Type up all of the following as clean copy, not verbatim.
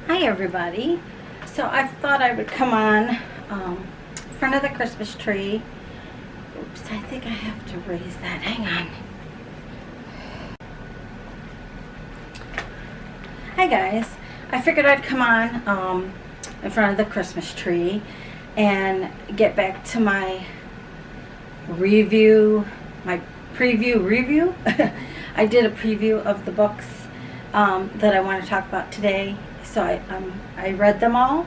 Hi everybody. So I thought I would come on in front of the Christmas tree. Oops, I think I have to raise that. Hang on. Hi guys. I figured I'd come on in front of the Christmas tree and get back to my preview review. I did a preview of the books that I want to talk about today. So I read them all,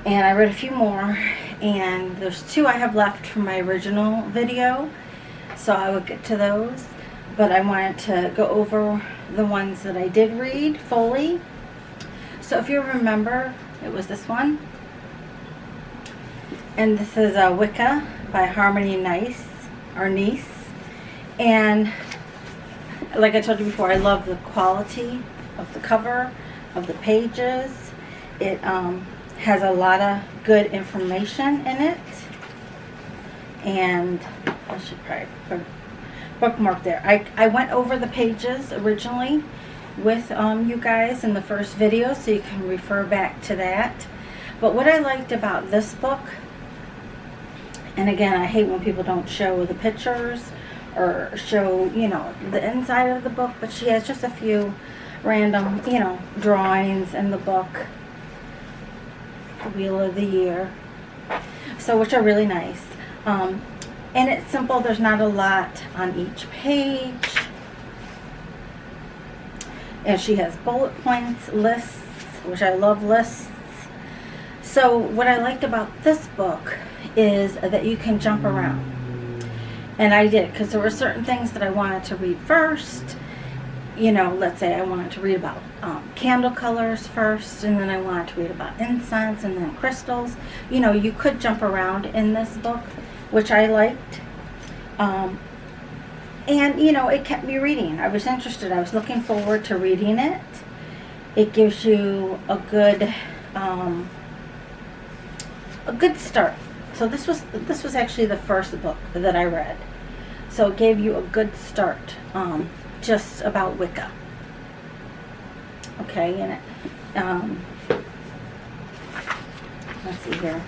and I read a few more, and there's two I have left from my original video, so I will get to those. But I wanted to go over the ones that I did read fully. So if you remember, it was this one, and this is Wicca by Harmony Nice, and like I told you before, I love the quality of the cover, of the pages. It has a lot of good information in it, and I should probably put a bookmark there. I went over the pages originally with you guys in the first video, so you can refer back to that. But what I liked about this book, and again, I hate when people don't show the pictures or show, you know, the inside of the book, but she has just a few random, you know, drawings in the book. The Wheel of the Year. So, which are really nice. And it's simple. There's not a lot on each page. And she has bullet points, lists, which I love lists. So, what I liked about this book is that you can jump around. And I did, because there were certain things that I wanted to read first. You know, let's say I wanted to read about candle colors first, and then I wanted to read about incense, and then crystals. You know, you could jump around in this book, which I liked. And, you know, it kept me reading. I was interested. I was looking forward to reading it. It gives you a good start. So this was actually the first book that I read. So it gave you a good start. Just about Wicca. Okay, and it, let's see here.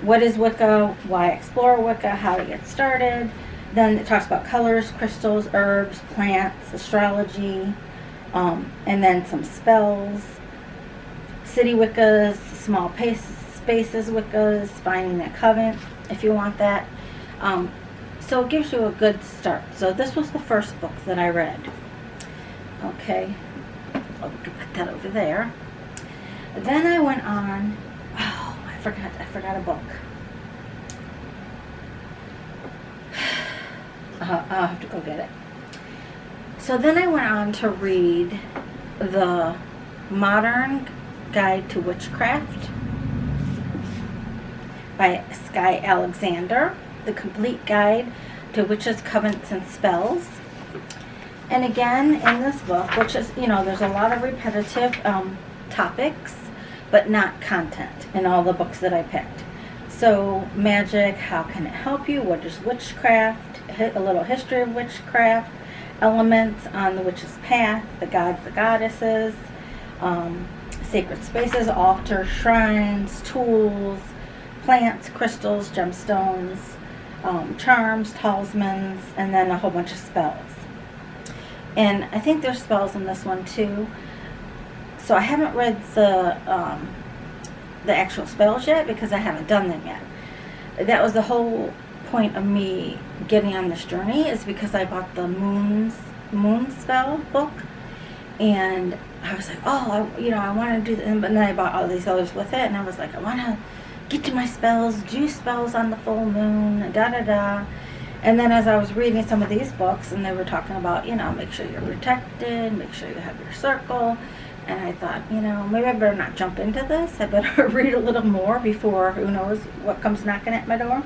What is Wicca? Why explore Wicca? How to get started. Then it talks about colors, crystals, herbs, plants, astrology, and then some spells. City Wiccas, small spaces Wiccas, finding a coven if you want that. So it gives you a good start. So this was the first book that I read. Okay, I'll put that over there. Then I went on. Oh, I forgot a book. I'll have to go get it. So then I went on to read the Modern Guide to Witchcraft by Sky Alexander. The Complete Guide to Witches, Covens, and Spells. And again, in this book, which is, you know, there's a lot of repetitive topics, but not content in all the books that I picked. So, magic, how can it help you? What is witchcraft? A little history of witchcraft. Elements on the witch's path. The gods, the goddesses. Sacred spaces, altars, shrines, tools, plants, crystals, gemstones, charms, talismans, and then a whole bunch of spells. And I think there's spells in this one too. So I haven't read the actual spells yet because I haven't done them yet. That was the whole point of me getting on this journey, is because I bought the moon spell book, and I was like, oh, I want to do that. But then I bought all these others with it, and I was like, I want to get to my spells, do spells on the full moon, da-da-da. And then as I was reading some of these books, and they were talking about, you know, make sure you're protected, make sure you have your circle. And I thought, you know, maybe I better not jump into this. I better read a little more before, who knows what comes knocking at my door.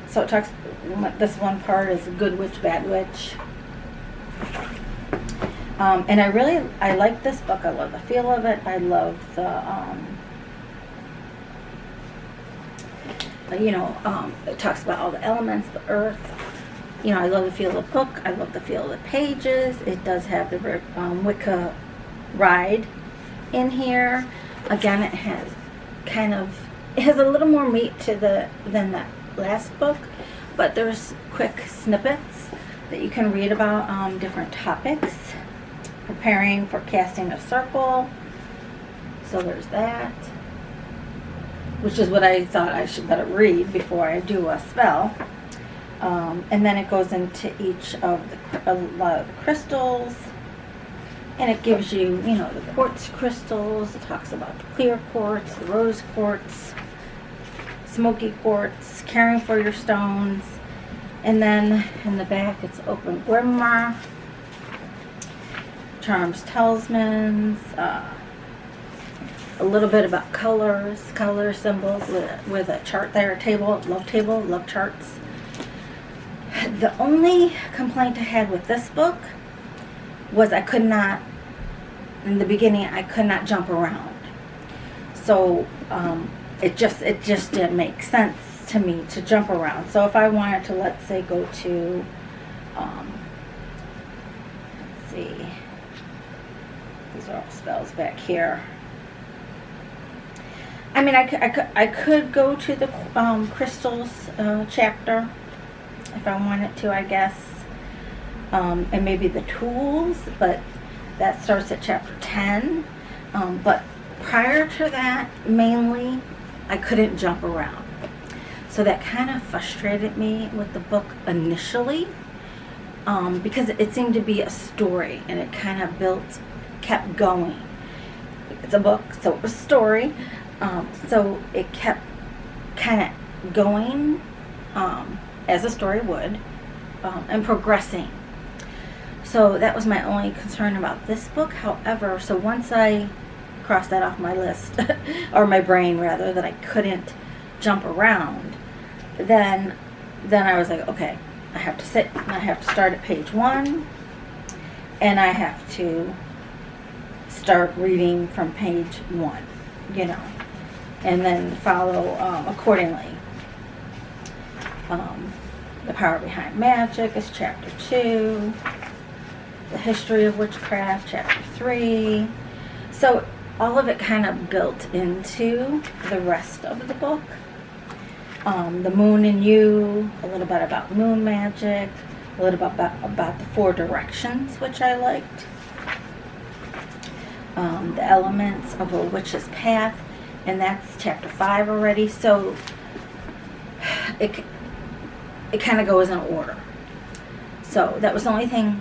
So it talks, this one part is good witch, bad witch. And I like this book. I love the feel of it. I love the, it talks about all the elements, the earth. You know, I love the feel of the book. I love the feel of the pages. It does have the Wicca ride in here. Again, it has a little more meat to than that last book, but there's quick snippets that you can read about different topics. Preparing for casting a circle. So there's that, which is what I thought I should better read before I do a spell. And then it goes into each of a lot of the crystals, and it gives you, the quartz crystals. It talks about the clear quartz, the rose quartz, smoky quartz, caring for your stones, and then in the back it's open grimoire, charms, talismans, a little bit about color symbols with a chart there, love charts. The only complaint I had with this book was in the beginning I could not jump around. So it just didn't make sense to me to jump around. So if I wanted to, let's say, go to, let's see, these are all spells back here. I mean, I could go to the crystals chapter if I wanted to, I guess, and maybe the tools, but that starts at chapter 10. But prior to that, mainly, I couldn't jump around. So that kind of frustrated me with the book initially, because it seemed to be a story, and it kind of kept going. It's a book, so it was a story. So it kept kind of going as a story would, and progressing. So that was my only concern about this book. However, so once I crossed that off my list, or my brain rather, that I couldn't jump around, then I was like, okay, I have to sit, and I have to start at page 1, and I have to start reading from page 1, and then follow accordingly. The Power Behind Magic is chapter 2. The History of Witchcraft, chapter 3. So all of it kind of built into the rest of the book. The Moon and You, a little bit about moon magic, a little bit about the 4 directions, which I liked. The Elements of a Witch's Path, and that's chapter 5 already. So it kind of goes in order. So that was the only thing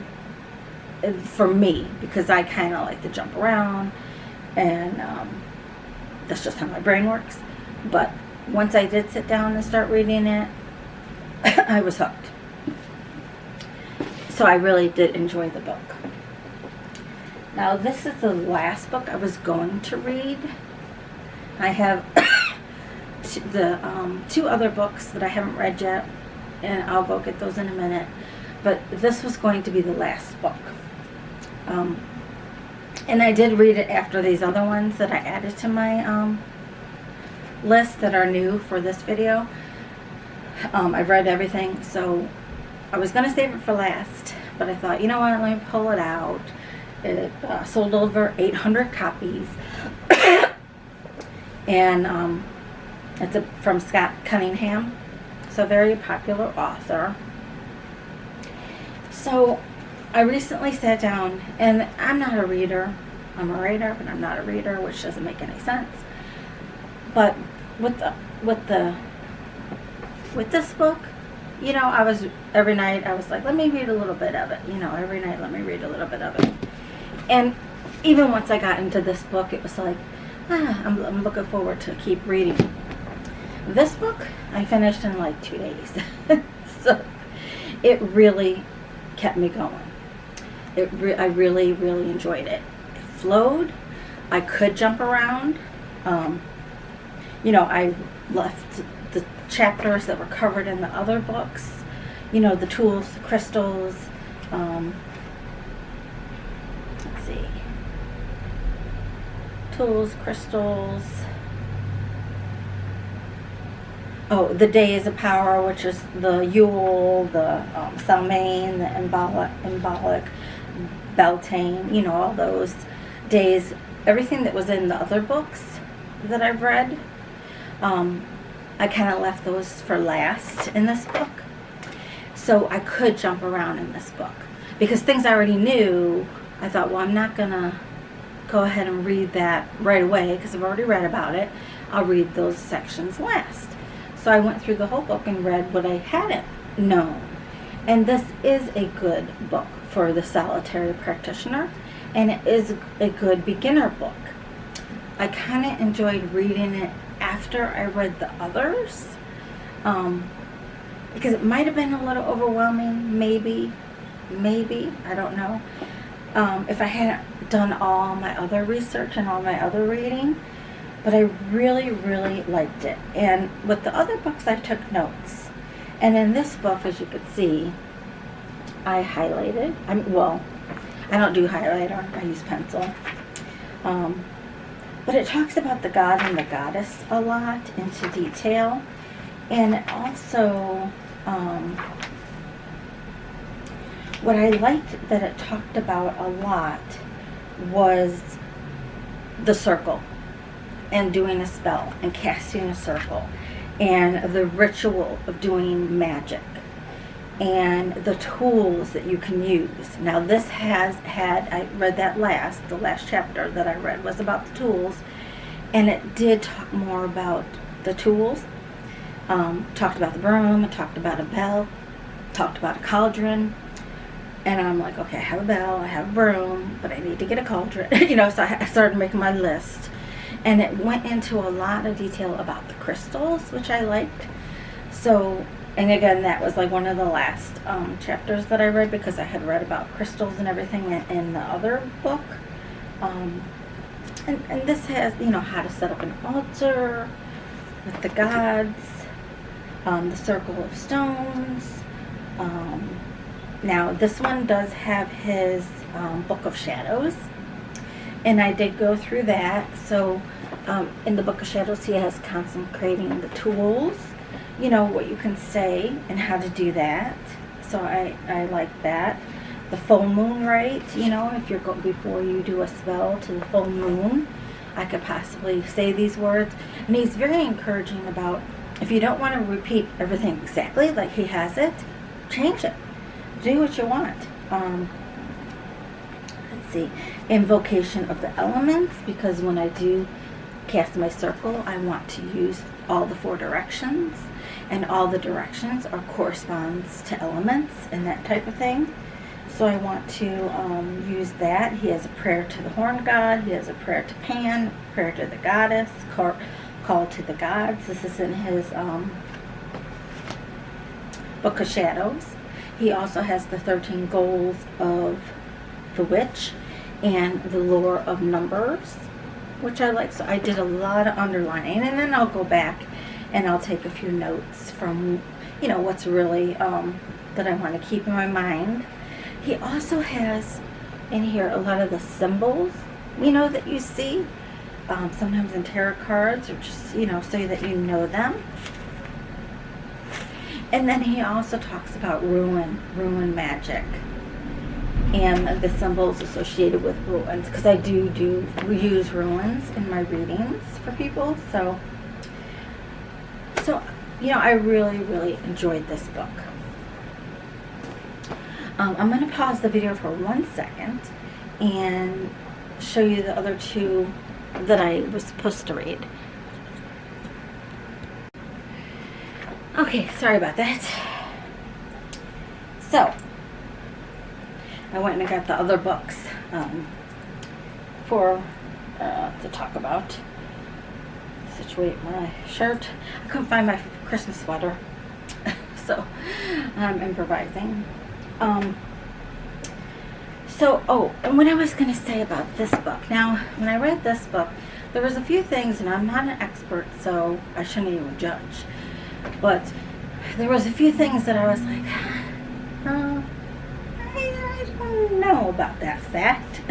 for me, because I kind of like to jump around, and that's just how my brain works. But once I did sit down and start reading it, I was hooked. So I really did enjoy the book. Now this is the last book I was going to read. I have the 2 other books that I haven't read yet, and I'll go get those in a minute. But this was going to be the last book. And I did read it after these other ones that I added to my list that are new for this video. I've read everything, so I was going to save it for last, but I thought, you know what, let me pull it out. It sold over 800 copies. And it's from Scott Cunningham. So, very popular author. So I recently sat down, and I'm not a reader. I'm a writer, but I'm not a reader, which doesn't make any sense. But with this book, every night I was like, let me read a little bit of it. Every night let me read a little bit of it. And even once I got into this book, it was like, I'm looking forward to keep reading. This book I finished in like 2 days. So it really kept me going. I really, really enjoyed it. It flowed. I could jump around. I left the chapters that were covered in the other books. The tools, the crystals. Let's see. Tools, crystals. Oh, the Days of Power, which is the Yule, the Salmain, the Embolic, Beltane, all those. days, everything that was in the other books that I've read, I kind of left those for last in this book. So I could jump around in this book. Because things I already knew, I thought, well, I'm not going to go ahead and read that right away because I've already read about it. I'll read those sections last. So I went through the whole book and read what I hadn't known. And this is a good book for the solitary practitioner, and it is a good beginner book. I kind of enjoyed reading it after I read the others, because it might have been a little overwhelming, maybe, I don't know. If I hadn't done all my other research and all my other reading, but I really, really liked it. And with the other books, I took notes. And in this book, as you could see, I highlighted. I don't do highlighter. I use pencil. But it talks about the god and the goddess a lot into detail. And it also, what I liked that it talked about a lot was the circle and doing a spell and casting a circle and the ritual of doing magic and the tools that you can use. Now this I read that the last chapter that I read was about the tools, and it did talk more about the tools. Talked about the broom, it talked about a bell, talked about a cauldron, and I'm like, okay, I have a bell, I have a broom, but I need to get a cauldron, so I started making my list. And it went into a lot of detail about the crystals, which I liked. So, and again, that was like one of the last chapters that I read, because I had read about crystals and everything in the other book. And this has, how to set up an altar with the gods, the circle of stones. Now, this one does have his Book of Shadows, and I did go through that. So in the Book of Shadows, he has consecrating the tools, what you can say and how to do that. So I like that. The full moon rite, if you're before you do a spell to the full moon, I could possibly say these words. And he's very encouraging about, if you don't want to repeat everything exactly like he has it, change it. Do what you want. Let's see. Invocation of the elements, because when I do cast my circle, I want to use all the 4 directions, and all the directions corresponds to elements and that type of thing. So I want to use that. He has a prayer to the horn god. He has a prayer to Pan, prayer to the goddess, call to the gods. This is in his Book of Shadows. He also has the 13 goals of the witch and the lore of numbers, which I like. So I did a lot of underlining, and then I'll go back and I'll take a few notes from, what's really that I want to keep in my mind. He also has in here a lot of the symbols, that you see sometimes in tarot cards, or just, so that you know them. And then he also talks about ruin magic, and the symbols associated with ruins, because I do use ruins in my readings for people. So I really, really enjoyed this book. I'm going to pause the video for 1 second and show you the other 2 that I was supposed to read. Okay, sorry about that. So, I went and I got the other books to talk about. Situate my shirt. I couldn't find my Christmas sweater, so I'm improvising. And what I was going to say about this book. Now, when I read this book, there was a few things, and I'm not an expert, so I shouldn't even judge. But there was a few things that I was like, I don't know about that fact.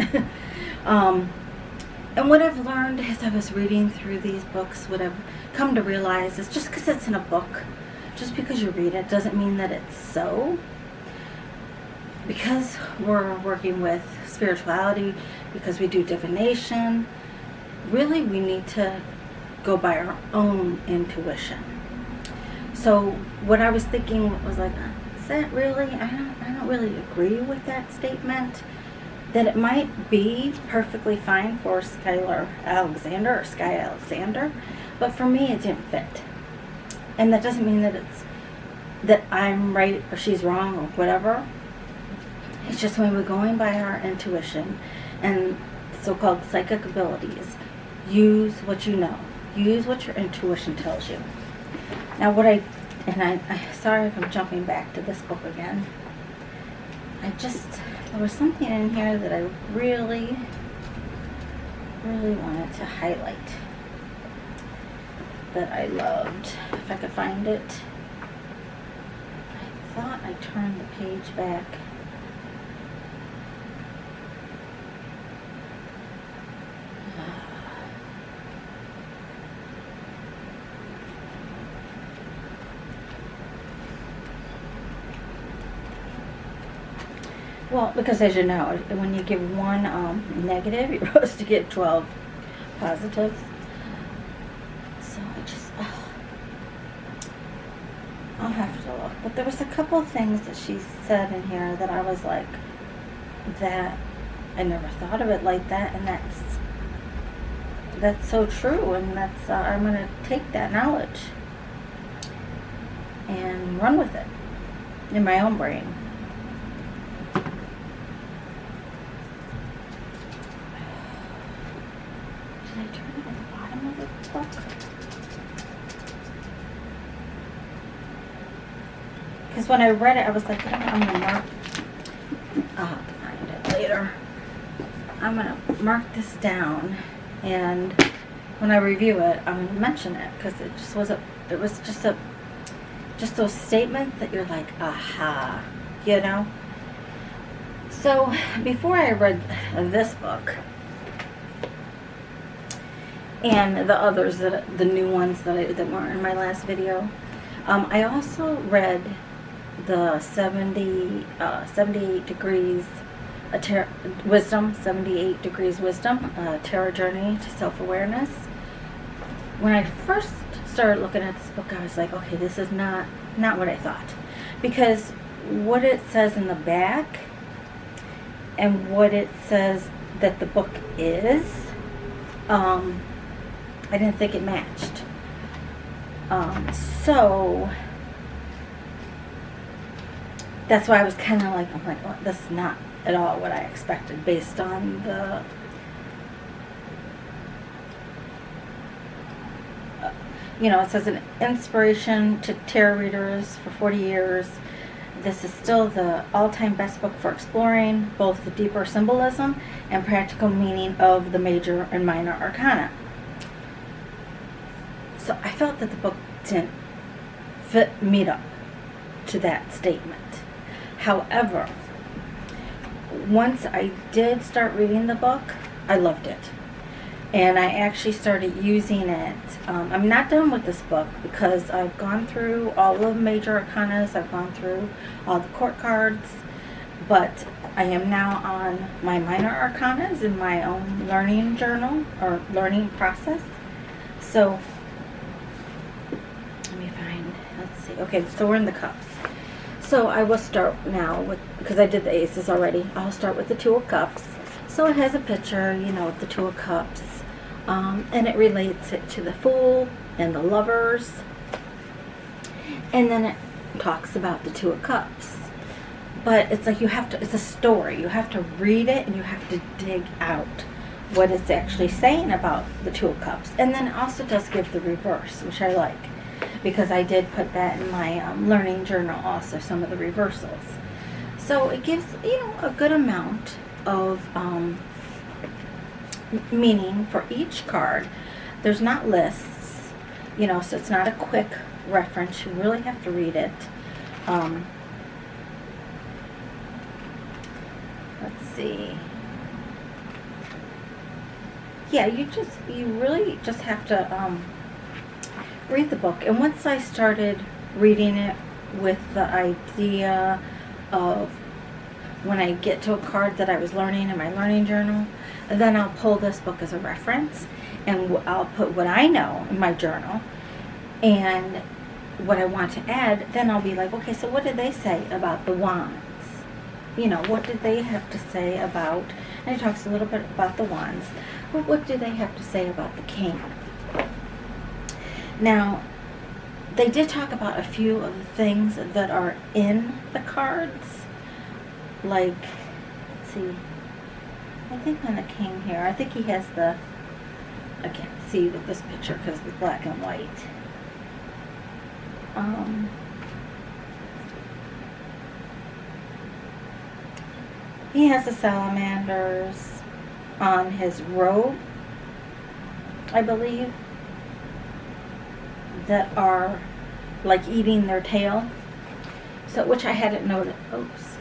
And what I've learned as I was reading through these books, what I've come to realize is just because it's in a book, just because you read it, doesn't mean that it's so. because we're working with spirituality, because we do divination, really we need to go by our own intuition. So what I was thinking was like, is that really, I don't really agree with that statement. That it might be perfectly fine for Skylar Alexander or Sky Alexander, but for me it didn't fit. And that doesn't mean that I'm right or she's wrong or whatever. It's just when we're going by our intuition and so-called psychic abilities, use what you know. Use what your intuition tells you. Now I sorry if I'm jumping back to this book again. There was something in here that I really, really wanted to highlight that I loved. If I could find it. I thought I turned the page back. Well, because as you know, when you give one negative, you're supposed to give 12 positives. So I'll have to look. But there was a couple of things that she said in here that I was like, that I never thought of it like that, and that's so true, and that's I'm going to take that knowledge and run with it in my own brain. Because when I read it, I was like, I'm going to mark, I'll have to find it later. I'm going to mark this down, and when I review it, I'm going to mention it, because it was just those statements that you're like, aha, you know? So, before I read this book, and the others, the new ones that weren't in my last video, I also read the 78 Degrees Wisdom, 78 Degrees Wisdom, Tarot Journey to Self-Awareness. When I first started looking at this book, I was like, okay, this is not what I thought. Because what it says in the back and what it says that the book is, I didn't think it matched. So that's why I was kind of like, well, this is not at all what I expected based on the it says an inspiration to tarot readers for 40 years. This is still the all-time best book for exploring both the deeper symbolism and practical meaning of the major and minor arcana. So I felt that the book didn't meet up to that statement. However, once I did start reading the book, I loved it. And I actually started using it. I'm not done with this book because I've gone through all the major arcanas. I've gone through all the court cards. But I am now on my minor arcanas in my own learning journal or learning process. So, let me find, let's see. Okay, so we're in the cups. So I will start now with, because I did the aces already, I'll start with the Two of Cups. So it has a picture, of the Two of Cups. And it relates it to the Fool and the Lovers. And then it talks about the Two of Cups. But it's like it's a story. You have to read it and you have to dig out what it's actually saying about the Two of Cups. And then it also does give the reverse, which I like. Because I did put that in my learning journal also, some of the reversals. So it gives, a good amount of meaning for each card. There's not lists, so it's not a quick reference. You really have to read it. Let's see. Yeah, you really just have to read the book. And once I started reading it with the idea of when I get to a card that I was learning in my learning journal, then I'll pull this book as a reference, and I'll put what I know in my journal and what I want to add. Then I'll be like, okay, so what did they say about the wands? You know, what did they have to say about, and it talks a little bit about the wands, but what do they have to say about the king? Now, they did talk about a few of the things that are in the cards, like, let's see, I think on the king here, I think he has the, I can't see with this picture because it's black and white. He has the salamanders on his robe, I believe, that are like eating their tail. So, which I hadn't noticed. Oops.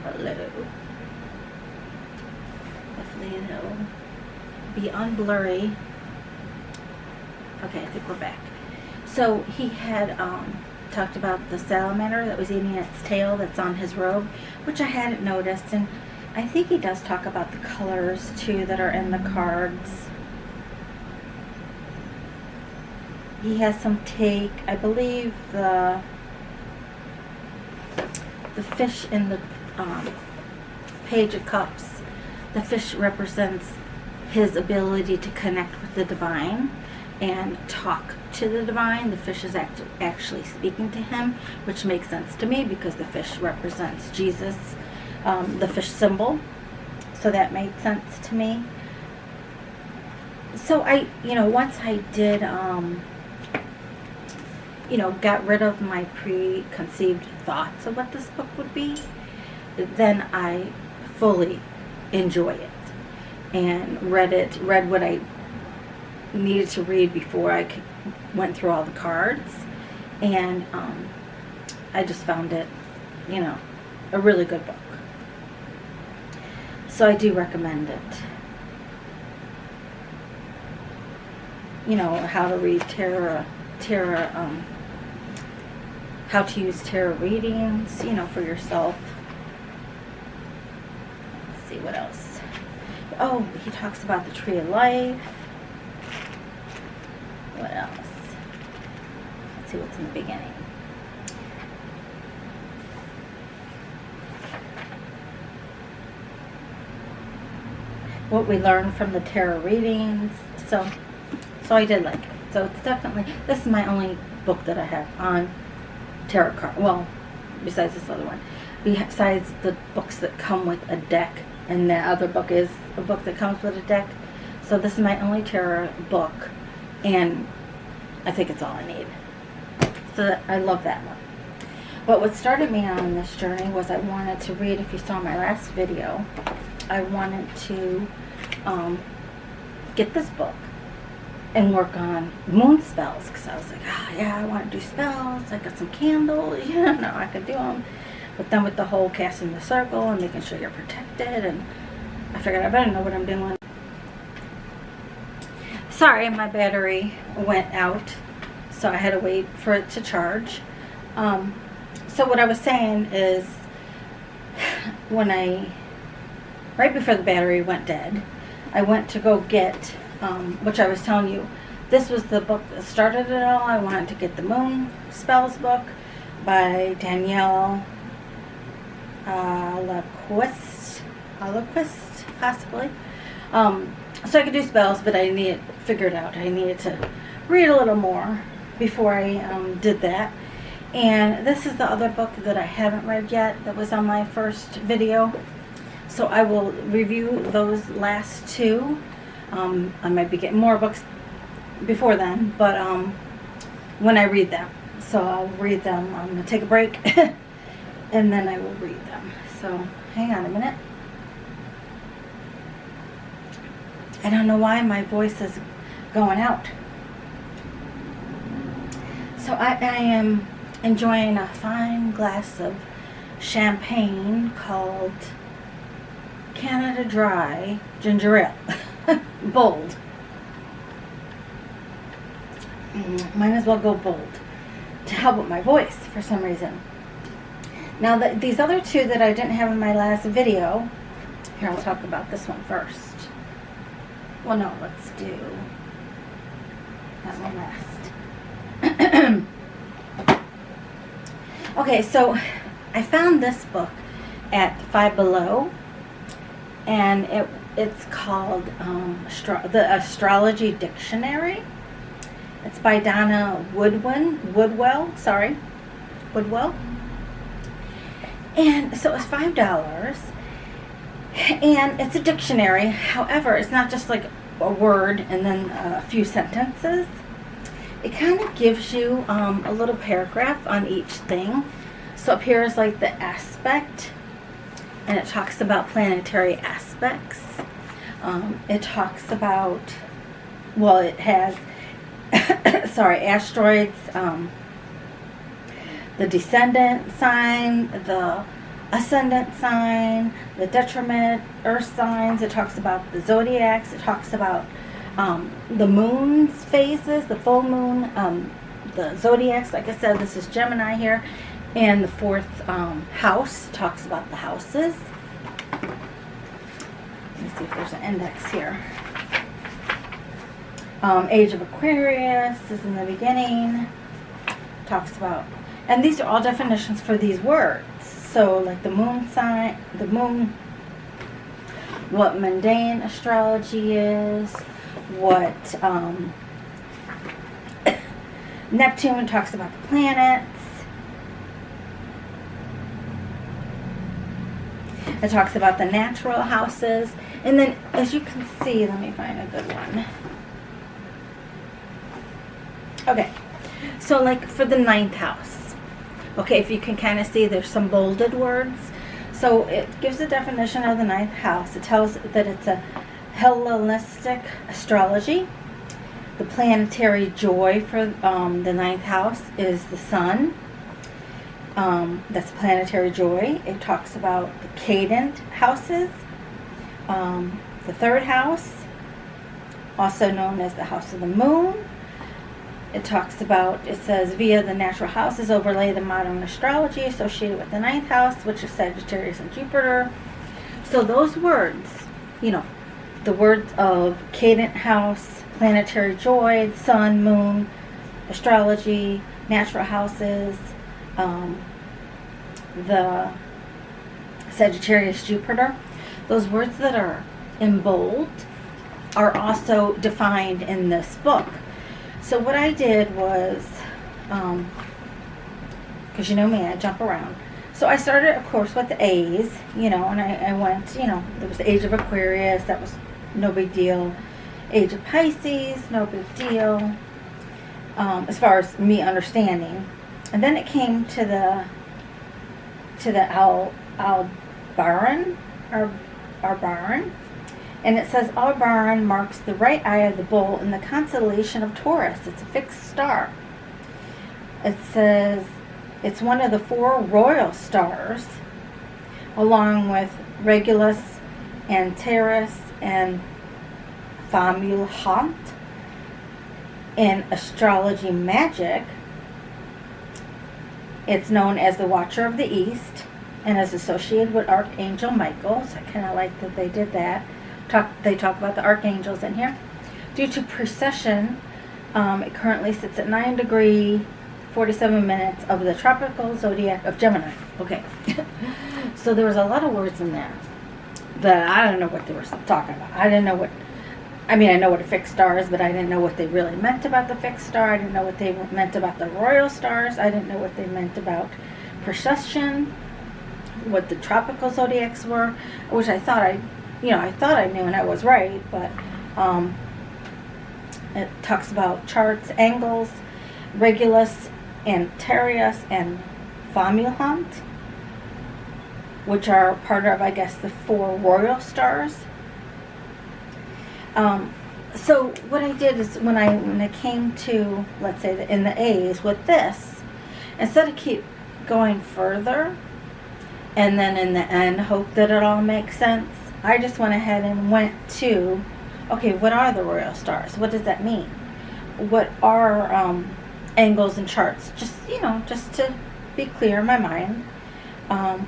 Hello. Hopefully it'll be unblurry. Okay, I think we're back. So he had talked about the salamander that was eating its tail that's on his robe, which I hadn't noticed. And I think he does talk about the colors too that are in the cards. He has some take, I believe the fish in the Page of Cups, the fish represents his ability to connect with the divine and talk to the divine. The fish is actually speaking to him, which makes sense to me because the fish represents Jesus, the fish symbol. So that made sense to me. So I, once I did, got rid of my preconceived thoughts of what this book would be, then I fully enjoy it and read what I needed to read before I went through all the cards, and I just found it, a really good book. So I do recommend it. How to read tarot, how to use tarot readings, for yourself. Let's see what else. Oh, he talks about the tree of life. What else? Let's see what's in the beginning. What we learned from the tarot readings. So I did like it. So it's definitely, this is my only book that I have on tarot card. Well, besides this other one. Besides the books that come with a deck, and the other book is a book that comes with a deck. So this is my only tarot book, and I think it's all I need. So I love that one. But what started me on this journey was I wanted to read, if you saw my last video, I wanted to get this book and work on moon spells, because I was like, I want to do spells. I got some candles, I could do them. But then with the whole casting the circle and making sure you're protected, and I figured I better know what I'm doing. Sorry, my battery went out, so I had to wait for it to charge. So what I was saying is, right before the battery went dead, I went to go get, which I was telling you, this was the book that started it all. I wanted to get the Moon Spells book by Danielle Alaquist, possibly. So I could do spells, but I figured out I needed to read a little more before I did that. And this is the other book that I haven't read yet that was on my first video. So I will review those last two. I might be getting more books before then, but when I read them. So I'll read them. I'm going to take a break and then I will read them. So hang on a minute. I don't know why my voice is going out. So I am enjoying a fine glass of champagne called Canada Dry Ginger Ale. Bold. Might as well go bold to help with my voice for some reason. Now, these other two that I didn't have in my last video, here, I'll talk about this one first. Well, no, let's do that one last. Okay, so I found this book at Five Below, and it's called the Astrology Dictionary. It's by Donna Woodwell. And so it's $5, and it's a dictionary. However, it's not just like a word and then a few sentences. It kind of gives you a little paragraph on each thing. So up here is like the aspect, and it talks about planetary aspects. It talks about, well, it has, asteroids, the descendant sign, the ascendant sign, the detriment, earth signs. It talks about the zodiacs. It talks about the moon's phases, the full moon, the zodiacs. Like I said, this is Gemini here. And the fourth house talks about the houses. Let me see if there's an index here. Age of Aquarius is in the beginning. Talks about, and these are all definitions for these words. So like the moon sign, the moon, what mundane astrology is, what Neptune talks about the planets. It talks about the natural houses. And then, as you can see, let me find a good one. Okay, so like for the ninth house. Okay, if you can kind of see, there's some bolded words. So it gives a definition of the ninth house. It tells that it's a Hellenistic astrology. The planetary joy for the ninth house is the sun. That's planetary joy. It talks about the cadent houses. The third house, also known as the house of the moon. It talks about, it says, via the natural houses overlay the modern astrology associated with the ninth house, which is Sagittarius and Jupiter. So those words, the words of cadent house, planetary joy, sun, moon, astrology, natural houses, the Sagittarius, Jupiter, those words that are in bold are also defined in this book. So what I did was, because you know me, I jump around. So I started, of course, with the A's, and I went, there was the Age of Aquarius, that was no big deal. Age of Pisces, no big deal, as far as me understanding. And then it came to the Aldebaran, and it says Aldebaran marks the right eye of the bull in the constellation of Taurus. It's a fixed star. It says it's one of the 4 royal stars, along with Regulus, Antares, and Famulhant. In Astrology Magic, it's known as the Watcher of the East and is associated with Archangel Michael. So I kind of like that they did that. They talk about the archangels in here. Due to precession, it currently sits at 9 degrees 47 minutes of the tropical zodiac of Gemini. Okay. So there was a lot of words in there that I don't know what they were talking about. I know what a fixed star is, but I didn't know what they really meant about the fixed star. I didn't know what they meant about the royal stars. I didn't know what they meant about precession, what the tropical zodiacs were, which I thought I knew and I was right, but it talks about charts, angles, Regulus, Antares, and Famulhant, which are part of, I guess, the 4 royal stars. So what I did is when I came to, let's say, in the A's with this, instead of keep going further and then in the end hope that it all makes sense, I just went ahead and went to, okay, what are the royal stars? What does that mean? What are angles and charts? Just to be clear in my mind.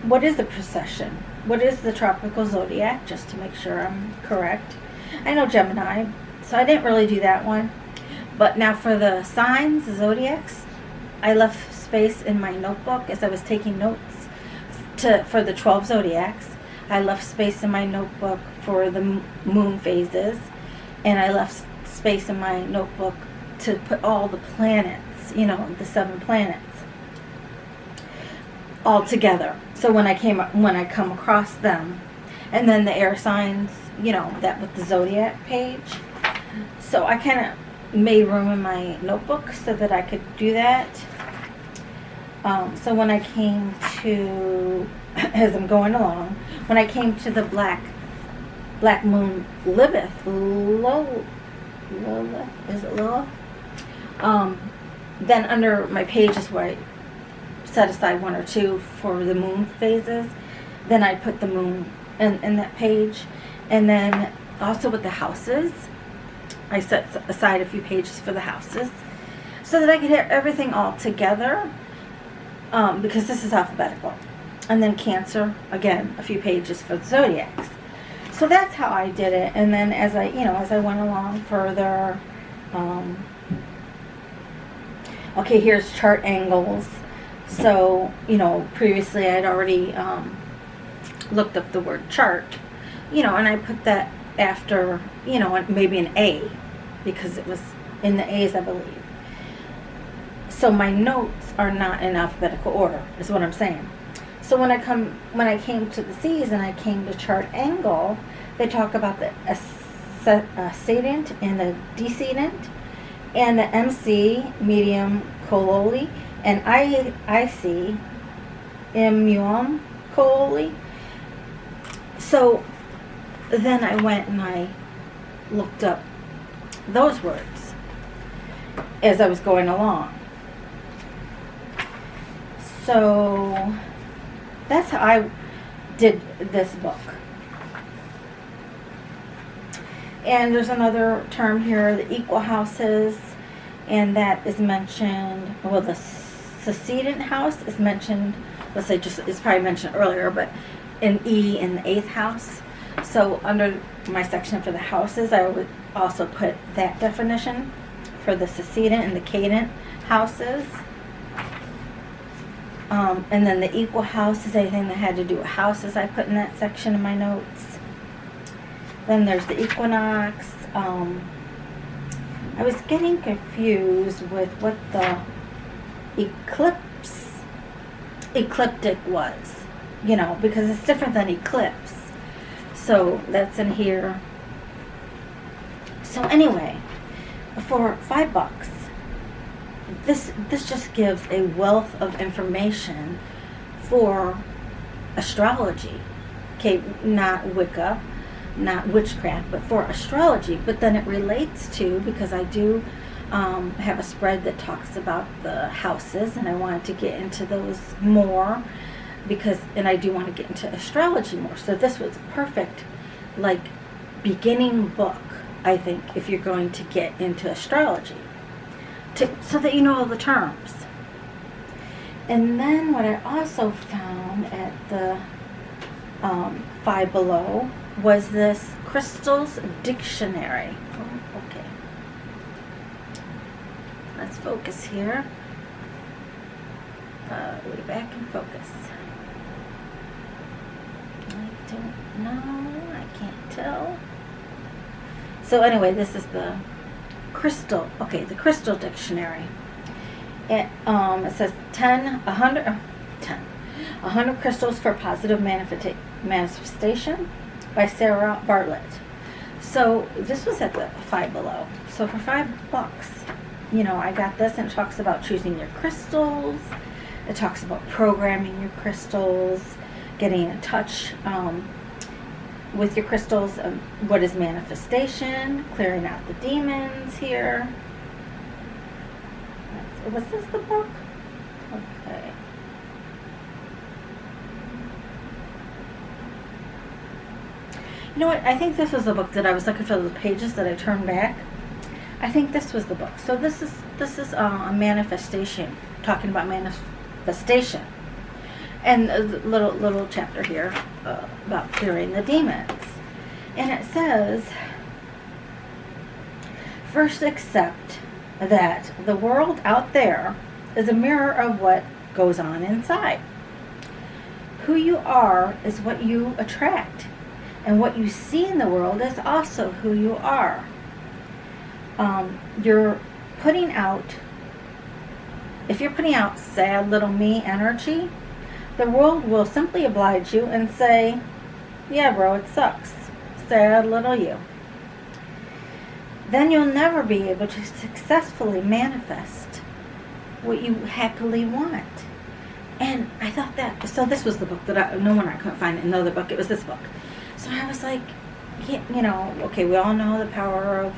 What is the precession? What is the tropical zodiac? Just to make sure I'm correct. I know Gemini, so I didn't really do that one. But now for the signs, the zodiacs, I left space in my notebook as I was taking notes for the 12 zodiacs. I left space in my notebook for the moon phases, and I left space in my notebook to put all the planets, the 7 planets all together. So when I come across them, and then the air signs, that with the zodiac page. So I kind of made room in my notebook so that I could do that. So when I came to, as I'm going along, when I came to the black moon Lilith, is it Lilith? Then under my pages where I set aside 1 or 2 for the moon phases, then I put the moon in that page. And then also with the houses, I set aside a few pages for the houses so that I could have everything all together, because this is alphabetical. And then Cancer, again, a few pages for the zodiacs. So that's how I did it. And then as I went along further, okay, here's chart angles. So, previously I'd already looked up the word chart, and I put that after, maybe an A, because it was in the A's, I believe. So my notes are not in alphabetical order, is what I'm saying. So when I came to the C's and I came to chart angle, they talk about the ascendant and the descendant, and the MC, medium, cololi, and IC, immuum, cololi. So then I went and I looked up those words as I was going along. So that's how I did this book. And there's another term here, the equal houses, and that is mentioned, well, the succedent house is mentioned, let's say it's probably mentioned earlier, but in E in the 8th house. So under my section for the houses, I would also put that definition for the succedent and the cadent houses. And then the equal house is anything that had to do with houses I put in that section of my notes. Then there's the equinox. I was getting confused with what the ecliptic was, because it's different than eclipse. So that's in here. So anyway, for $5, this just gives a wealth of information for astrology. Okay, not Wicca, not witchcraft, but for astrology. But then it relates to, because I do have a spread that talks about the houses, and I wanted to get into those more, and I do want to get into astrology more. So this was perfect, beginning book, I think, if you're going to get into astrology, so that you know all the terms. And then what I also found at the Five Below was this Crystals Dictionary. Oh, okay. Let's focus here. Way back in focus. I don't know. I can't tell. So anyway, this is the crystal. Okay, the Crystal Dictionary. It says 100 crystals for positive manifestation by Sarah Bartlett. So this was at the Five Below. So for $5, I got this, and it talks about choosing your crystals. It talks about programming your crystals, getting in touch with your crystals. What is manifestation? Clearing out the demons here. Was this the book? Okay. You know what? I think this was the book that I was looking for, the pages that I turned back. I think this was the book. So this is a manifestation, talking about manifestation. And a little chapter here about clearing the demons. And it says, first accept that the world out there is a mirror of what goes on inside. Who you are is what you attract, and what you see in the world is also who you are. You're putting out, if you're putting out sad little me energy, the world will simply oblige you and say, yeah, bro, it sucks. Sad little you. Then you'll never be able to successfully manifest what you happily want. And I thought that, so this was the book that no one I couldn't find another book. It was this book. So I was like, yeah, okay, we all know the power of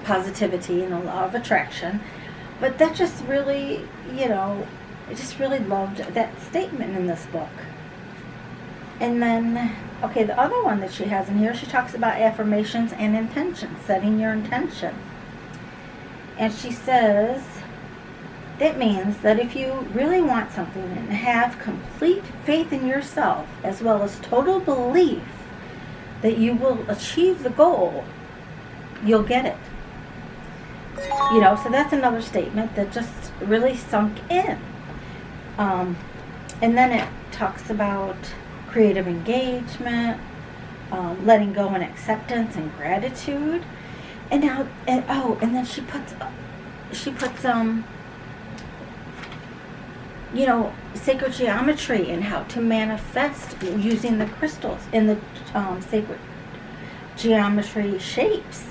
positivity and the law of attraction. But that just really, I just really loved that statement in this book. And then, okay, the other one that she has in here, she talks about affirmations and intentions, setting your intention. And she says, that means that if you really want something and have complete faith in yourself, as well as total belief that you will achieve the goal, you'll get it. So that's another statement that just really sunk in. And then it talks about creative engagement, letting go and acceptance and gratitude. And now, and then she puts sacred geometry and how to manifest using the crystals in the sacred geometry shapes.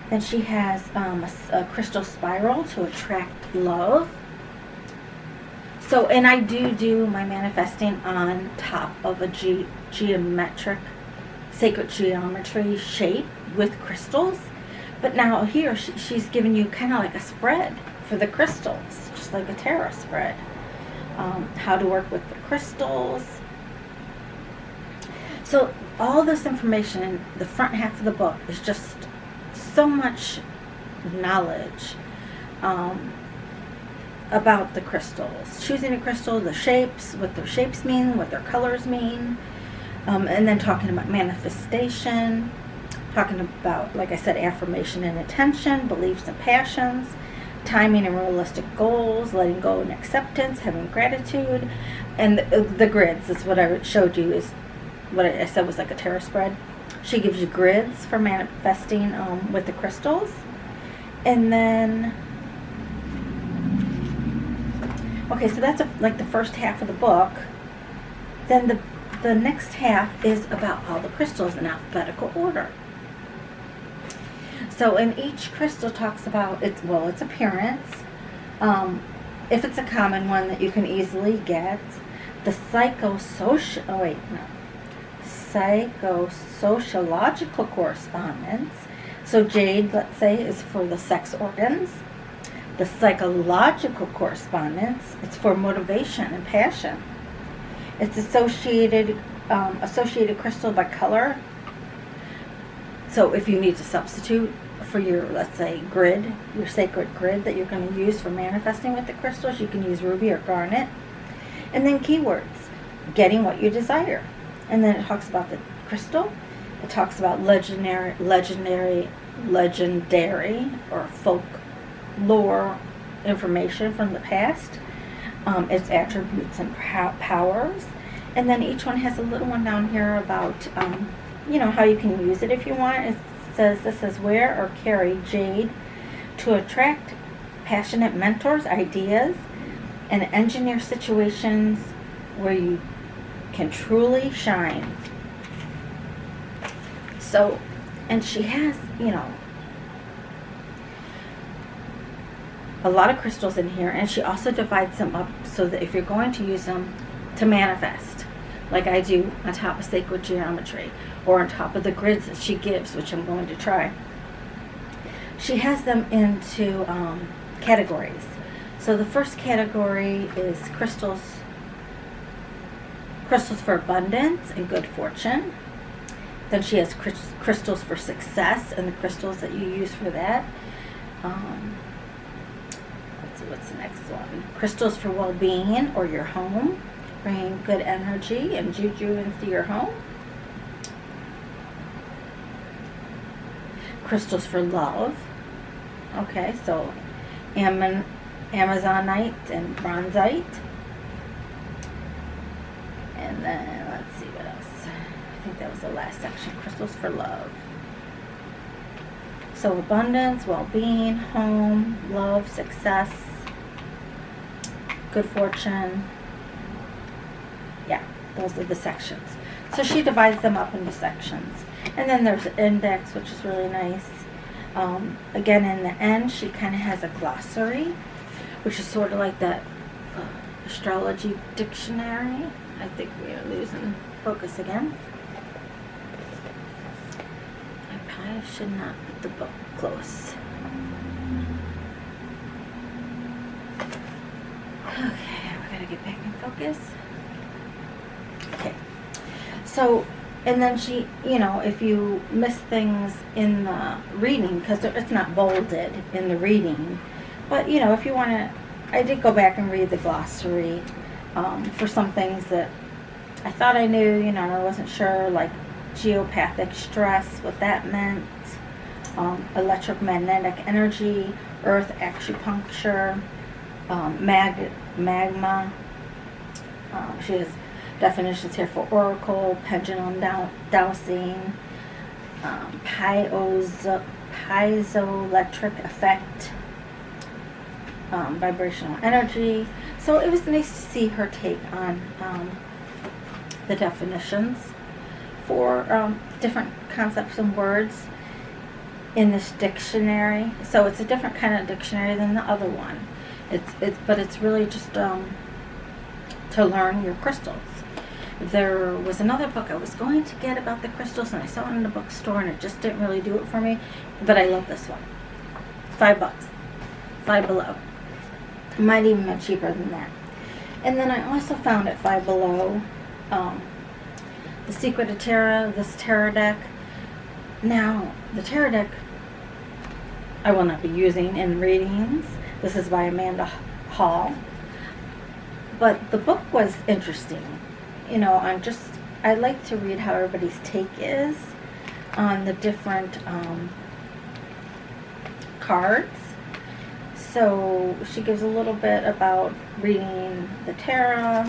Then she has a crystal spiral to attract love. So, and I do my manifesting on top of a geometric, sacred geometry shape with crystals. But now here, she's giving you kind of like a spread for the crystals, just like a tarot spread. How to work with the crystals. So all this information in the front half of the book is just so much knowledge about the crystals. Choosing a crystal, the shapes, what their shapes mean, what their colors mean, and then talking about manifestation, talking about, like I said, affirmation and intention, beliefs and passions, timing and realistic goals, letting go and acceptance, having gratitude, and the grids is what I showed you, is what I said was like a tarot spread. She gives you grids for manifesting with the crystals. And then, okay, so that's like the first half of the book. Then the next half is about all the crystals in alphabetical order. So, in each crystal talks about its appearance, if it's a common one that you can easily get, the psychosociological correspondence. So jade, let's say, is for the sex organs. The psychological correspondence, it's for motivation and passion. It's associated crystal by color. So if you need to substitute for your, let's say, grid, your sacred grid that you're going to use for manifesting with the crystals, you can use ruby or garnet. And then keywords, getting what you desire. And then it talks about the crystal. It talks about legendary or folklore information from the past, its attributes and powers. And then each one has a little one down here about how you can use it if you want. It says this is wear or carry jade to attract passionate mentors, ideas, and engineer situations where you can truly shine. So, and she has, a lot of crystals in here, and she also divides them up so that if you're going to use them to manifest, like I do on top of sacred geometry, or on top of the grids that she gives, which I'm going to try, she has them into categories. So the first category is crystals for abundance and good fortune. Then she has crystals for success and the crystals that you use for that. Let's see, what's the next one? Crystals for well-being or your home. bringing good energy and juju into your home. Crystals for love. Okay, so Amazonite and bronzite. And then, let's see what else. I think that was the last section. Crystals for love. So abundance, well-being, home, love, success, good fortune. Yeah, those are the sections. So she divides them up into sections. And then there's an index, which is really nice. Again, in the end, she kind of has a glossary, which is sort of like that astrology dictionary. I think we are losing focus again. I probably should not put the book close. Okay, we gotta get back in focus. Okay, so, and then she, you know, if you miss things in the reading, because it's not bolded in the reading, but, you know, if you want to, I did go back and read the glossary for some things that I thought I knew, you know, I wasn't sure, like geopathic stress, what that meant, electromagnetic energy, earth acupuncture, magma. She has definitions here for oracle, pendulum dowsing, piezoelectric effect, vibrational energy. So it was nice to see her take on the definitions for different concepts and words in this dictionary. So it's a different kind of dictionary than the other one. But it's really just to learn your crystals. There was another book I was going to get about the crystals, and I saw it in the bookstore, and it just didn't really do it for me. But I love this one. $5. Five Below. It might even be cheaper than that. And then I also found at Five Below The Secret of Tarot, this tarot deck. Now, the tarot deck I will not be using in readings. This is by Amanda Hall. But the book was interesting. You know, I like to read how everybody's take is on the different cards. So she gives a little bit about reading the tarot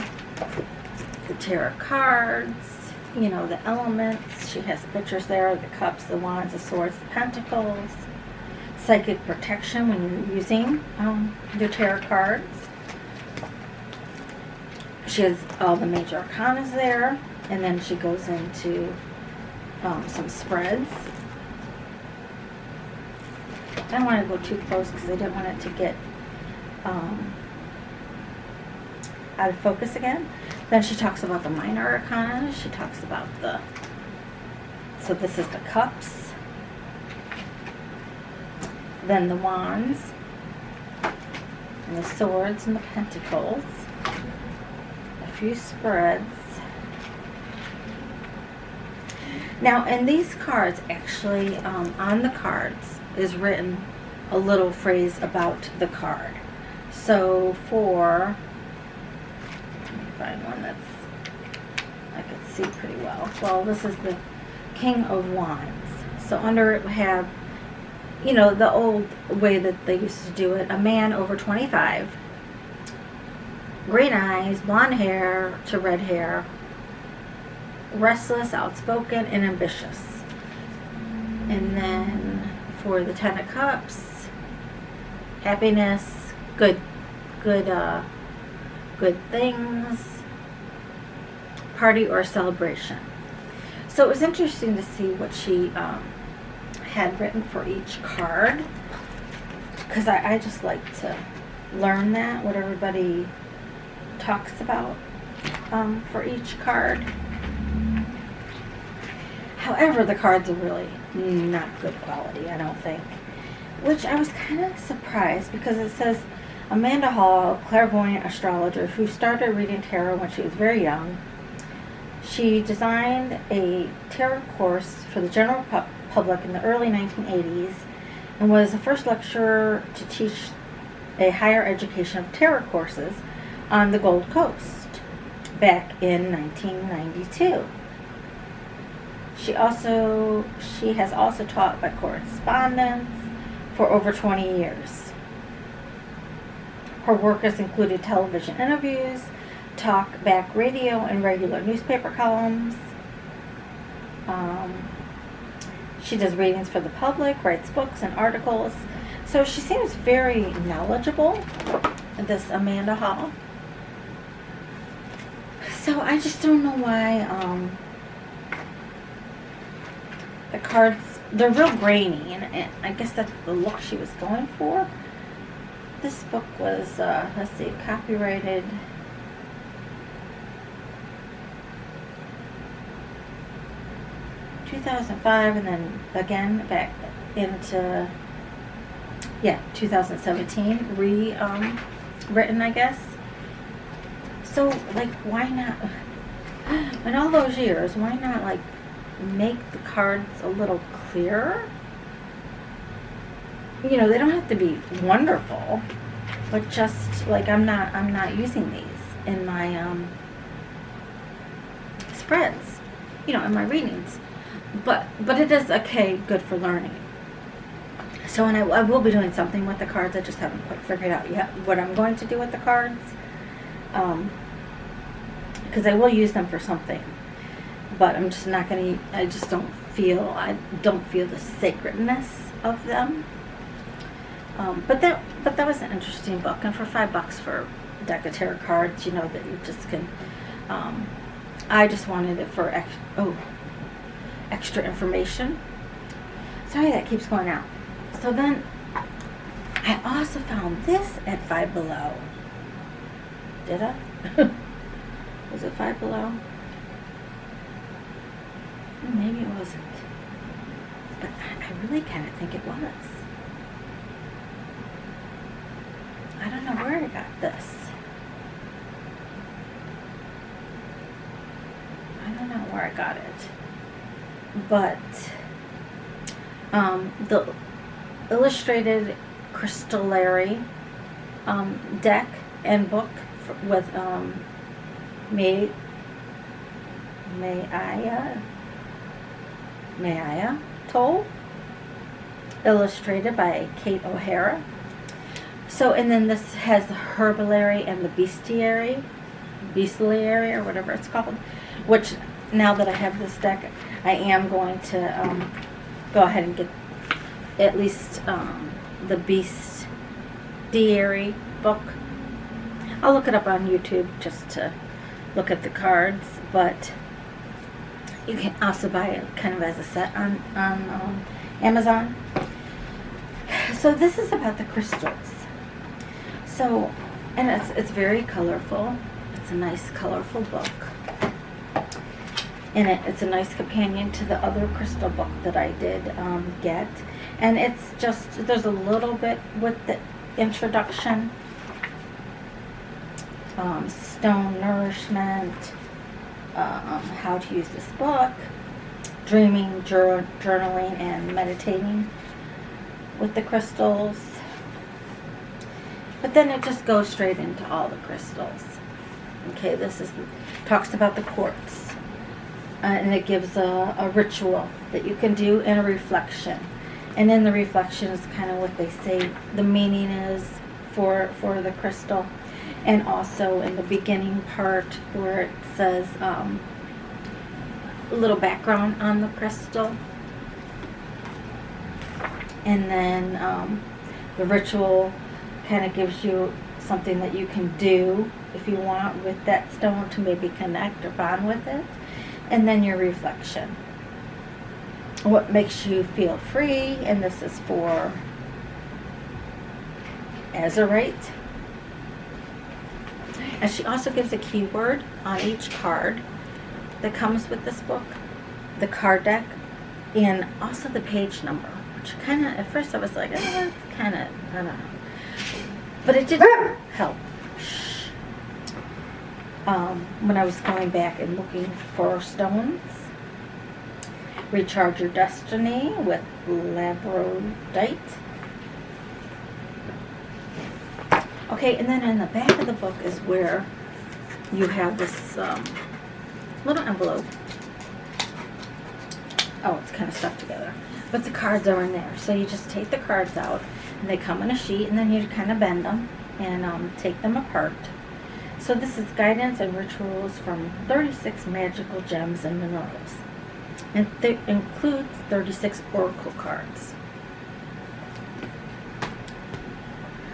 cards, you know, the elements. She has pictures there, the cups, the wands, the swords, the pentacles, psychic protection when you're using your tarot cards. She has all the major arcanas there, and then she goes into some spreads. I don't want to go too close because I didn't want it to get out of focus again. Then she talks about the minor arcana. She talks about so this is the cups, then the wands, and the swords and the pentacles. A few spreads. Now, in these cards, actually, on the cards is written a little phrase about the card. So for, let me find one that's I could see pretty well. Well, this is the King of Wands. So under it we have, you know, the old way that they used to do it. A man over 25, green eyes, blonde hair to red hair, restless, outspoken, and ambitious. And then for the Ten of Cups, happiness, good things, party or celebration. So it was interesting to see what she had written for each card, because I just like to learn that, what everybody talks about for each card. However, the cards are really not good quality, I don't think. Which I was kind of surprised, because it says Amanda Hall, clairvoyant astrologer who started reading tarot when she was very young. She designed a tarot course for the general public in the early 1980s and was the first lecturer to teach a higher education of tarot courses on the Gold Coast back in 1992. She has also taught by correspondence for over 20 years. Her work has included television interviews, talk-back radio, and regular newspaper columns. She does readings for the public, writes books and articles. So she seems very knowledgeable, this Amanda Hall. So I just don't know why the cards, they're real grainy, and I guess that's the look she was going for. This book was, let's see, copyrighted 2005, and then again back into 2017 written, I guess. So like, why not in all those years, why not like make the cards a little clearer? You know, they don't have to be wonderful, but just like I'm not using these in my spreads, you know, in my readings. But it is okay, good for learning. So, and I will be doing something with the cards. I just haven't quite figured out yet what I'm going to do with the cards. Because I will use them for something. But I'm just not going to, I don't feel the sacredness of them. But that was an interesting book. And for $5 for a deck of tarot cards, you know, that you just can, I just wanted it for extra information. Sorry, that keeps going out. So then I also found this at Five Below. Did I? Was it Five Below? Maybe it wasn't. But I really kind of think it was. I don't know where I got this. I don't know where I got it. But the Illustrated Crystallary deck and book with Maya Toll, illustrated by Kate O'Hara. So, and then this has the Herbillary and the Bestiary, or whatever it's called, which now that I have this deck, I am going to go ahead and get at least the Bestiary book. I'll look it up on YouTube just to look at the cards, but you can also buy it kind of as a set on Amazon. So this is about the crystals. So, and it's very colorful. It's a nice colorful book. And it's a nice companion to the other crystal book that I did get. And it's just, there's a little bit with the introduction. Stone nourishment, how to use this book, dreaming, journaling, and meditating with the crystals. But then it just goes straight into all the crystals. Okay, talks about the quartz. And it gives a ritual that you can do and a reflection. And in the reflection is kind of what they say the meaning is for the crystal. And also in the beginning part where it says a little background on the crystal. And then the ritual kind of gives you something that you can do if you want with that stone to maybe connect or bond with it. And then your reflection. What makes you feel free, and this is for Azurite. And she also gives a keyword on each card that comes with this book, the card deck, and also the page number, which kind of, at first I was like, it's kind of, I don't know. But it did help. When I was going back and looking for stones. Recharge your destiny with labradorite. Okay, and then in the back of the book is where you have this little envelope. Oh, it's kind of stuck together. But the cards are in there. So you just take the cards out, and they come in a sheet, and then you kind of bend them and take them apart. So this is guidance and rituals from 36 magical gems and minerals. And it includes 36 oracle cards.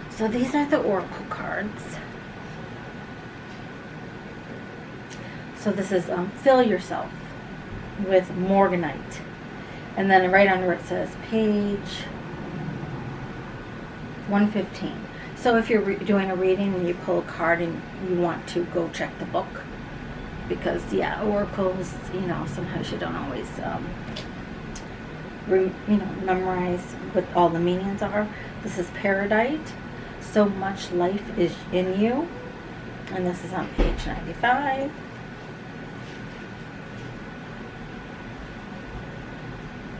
So these are the oracle cards. So this is fill yourself with morganite. And then right under it says page 115. So if you're doing a reading and you pull a card and you want to go check the book, because yeah, oracles, sometimes you don't always memorize what all the meanings are. This is Peridite. So much life is in you. And this is on page 95.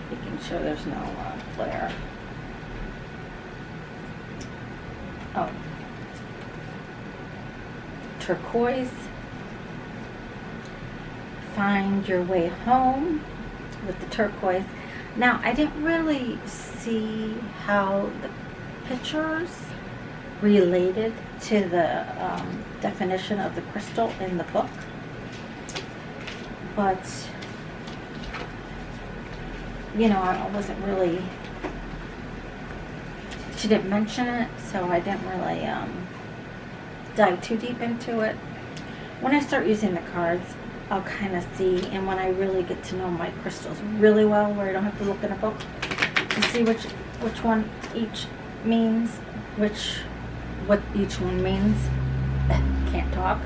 Making sure there's no glare. Oh. Turquoise. Find your way home with the turquoise. Now, I didn't really see how the pictures related to the definition of the crystal in the book, but I wasn't really, she didn't mention it, so I didn't really dive too deep into it. When I start using the cards, I'll kind of see, and when I really get to know my crystals really well, where I don't have to look in a book to see which one each means, what each one means. Can't talk.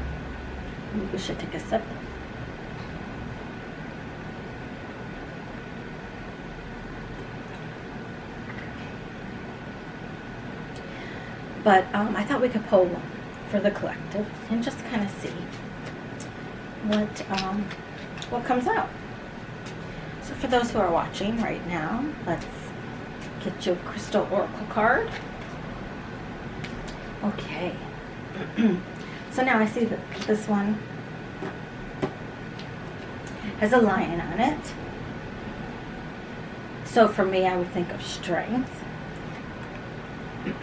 Maybe we should take a sip. But I thought we could pull one for the collective and just kind of see what comes out. So for those who are watching right now, let's get you a crystal oracle card. Okay. So now I see that this one has a lion on it. So for me, I would think of strength. Try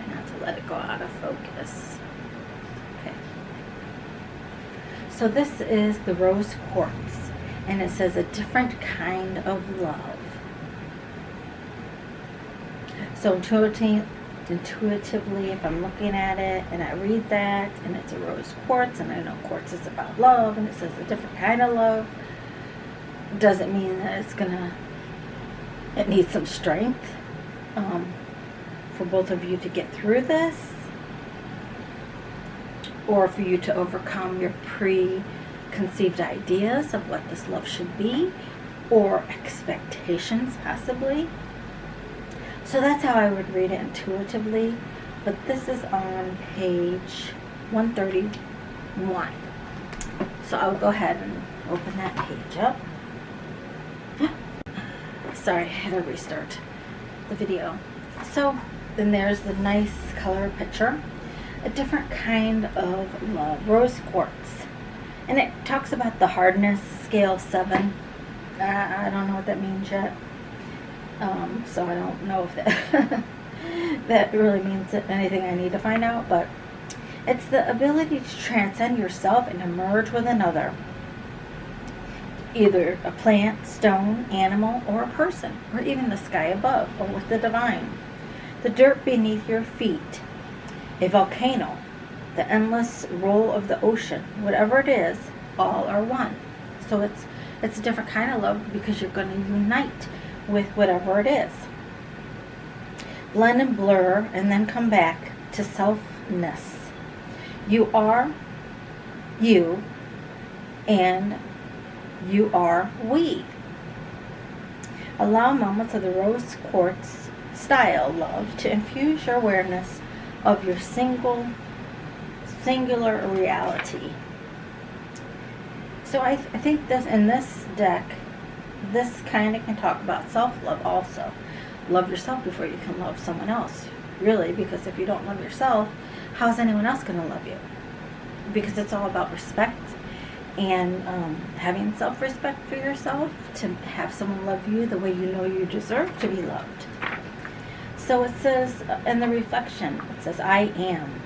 not to let it go out of focus. Okay. So this is the rose quartz, and it says a different kind of love. So intuitively, if I'm looking at it and I read that, and it's a rose quartz, and I know quartz is about love, and it says a different kind of love, doesn't mean that it needs some strength for both of you to get through this, or for you to overcome your preconceived ideas of what this love should be, or expectations possibly. So that's how I would read it intuitively, but this is on page 131. So I'll go ahead and open that page up. Sorry, I had to restart the video. So then there's the nice color picture, a different kind of love, rose quartz. And it talks about the hardness scale 7. I don't know what that means yet. So I don't know if that that really means anything I need to find out, but it's the ability to transcend yourself and to merge with another. Either a plant, stone, animal, or a person, or even the sky above, or with the divine. The dirt beneath your feet, a volcano, the endless roll of the ocean, whatever it is, all are one. So it's a different kind of love because you're going to unite with whatever it is. Blend and blur and then come back to selfness. You are you and you are we. Allow moments of the rose quartz style love to infuse your awareness of your singular reality. So I think this in this deck, this kind of can talk about self-love also. Love yourself before you can love someone else, really, because if you don't love yourself, how's anyone else going to love you? Because it's all about respect and having self-respect for yourself, to have someone love you the way you know you deserve to be loved. So it says in the reflection, it says, I am.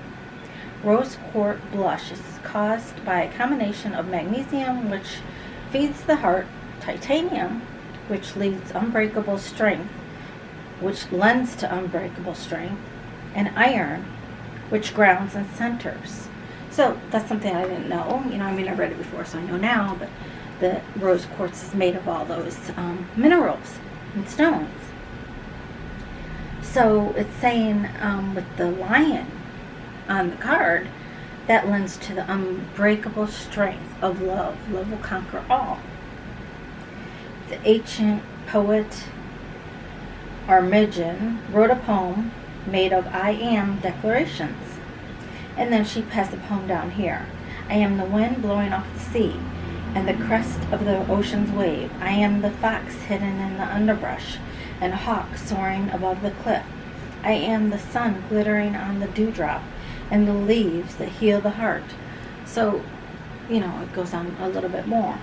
Rose quartz blush is caused by a combination of magnesium, which feeds the heart, titanium, which lends to unbreakable strength, and iron, which grounds and centers. So that's something I didn't know. I read it before, so I know now, but the rose quartz is made of all those minerals and stones. So it's saying with the lion on the card, that lends to the unbreakable strength of love. Love will conquer all. The ancient poet Armigin wrote a poem made of I am declarations. And then she passed the poem down here. I am the wind blowing off the sea, and the crest of the ocean's wave. I am the fox hidden in the underbrush, and hawk soaring above the cliff. I am the sun glittering on the dewdrop, and the leaves that heal the heart. So, it goes on a little bit more.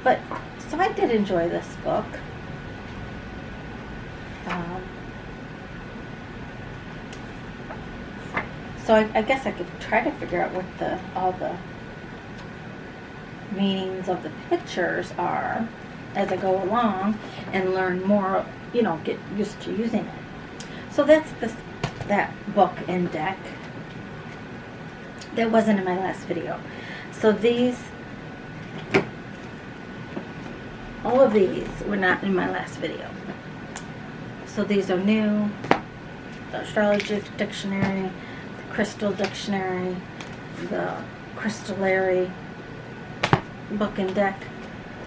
But, so I did enjoy this book. So I guess I could try to figure out what all the meanings of the pictures are as I go along and learn more, get used to using it. So that's that book and deck. That wasn't in my last video. So all of these were not in my last video. So these are new. The Astrology Dictionary, the Crystal Dictionary, the Crystallary book and deck,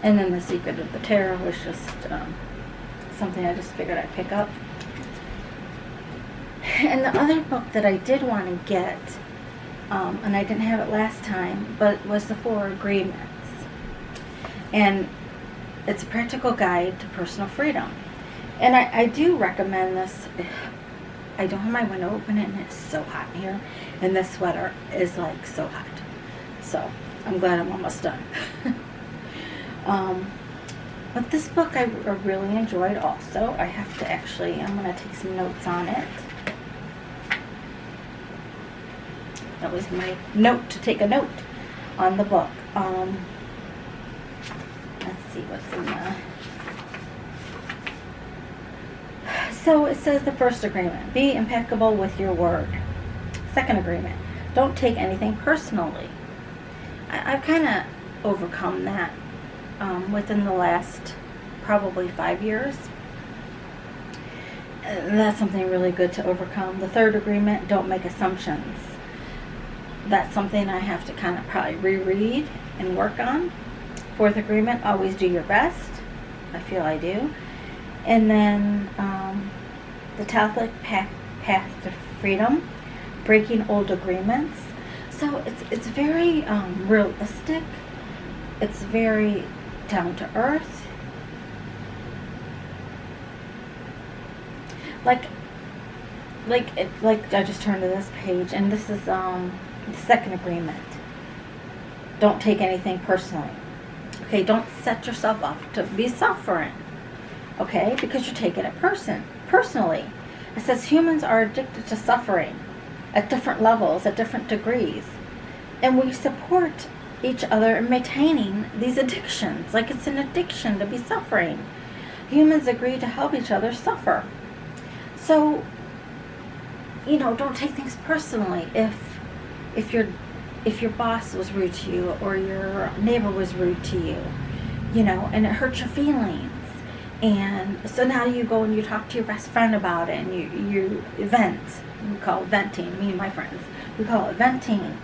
and then the Secret of the Tarot was just something I just figured I'd pick up. And the other book that I did want to get, and I didn't have it last time, but was the 4 Agreements. And it's a practical guide to personal freedom. And I do recommend this. I don't have my window open and it's so hot in here. And this sweater is like so hot. So I'm glad I'm almost done. But this book I really enjoyed also. I have to I'm going to take some notes on it. That was my note, to take a note on the book. Let's see what's in the... So it says the first agreement, be impeccable with your word. Second agreement, don't take anything personally. I've kind of overcome that within the last probably 5 years. That's something really good to overcome. The third agreement, don't make assumptions. That's something I have to kind of probably reread and work on. Fourth agreement, always do your best. I feel I do. And then the Catholic path to freedom, breaking old agreements. So it's very realistic. It's very down to earth. Like I just turned to this page, and this is the second agreement. Don't take anything personally. Okay, don't set yourself up to be suffering. Okay, because you're taking it personally. It says humans are addicted to suffering at different levels, at different degrees. And we support each other in maintaining these addictions. Like it's an addiction to be suffering. Humans agree to help each other suffer. So, don't take things personally. If your boss was rude to you, or your neighbor was rude to you, and it hurts your feelings. And so now you go and you talk to your best friend about it, and you vent. We call it venting, me and my friends. We call it venting.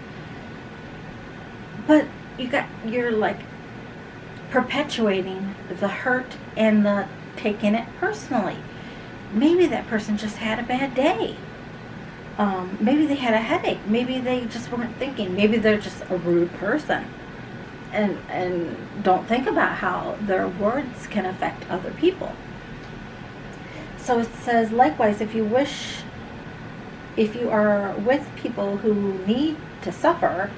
But you're like perpetuating the hurt and the taking it personally. Maybe that person just had a bad day. Maybe they had a headache. Maybe they just weren't thinking. Maybe they're just a rude person. And don't think about how their words can affect other people. So it says, likewise, if if you are with people who need to suffer,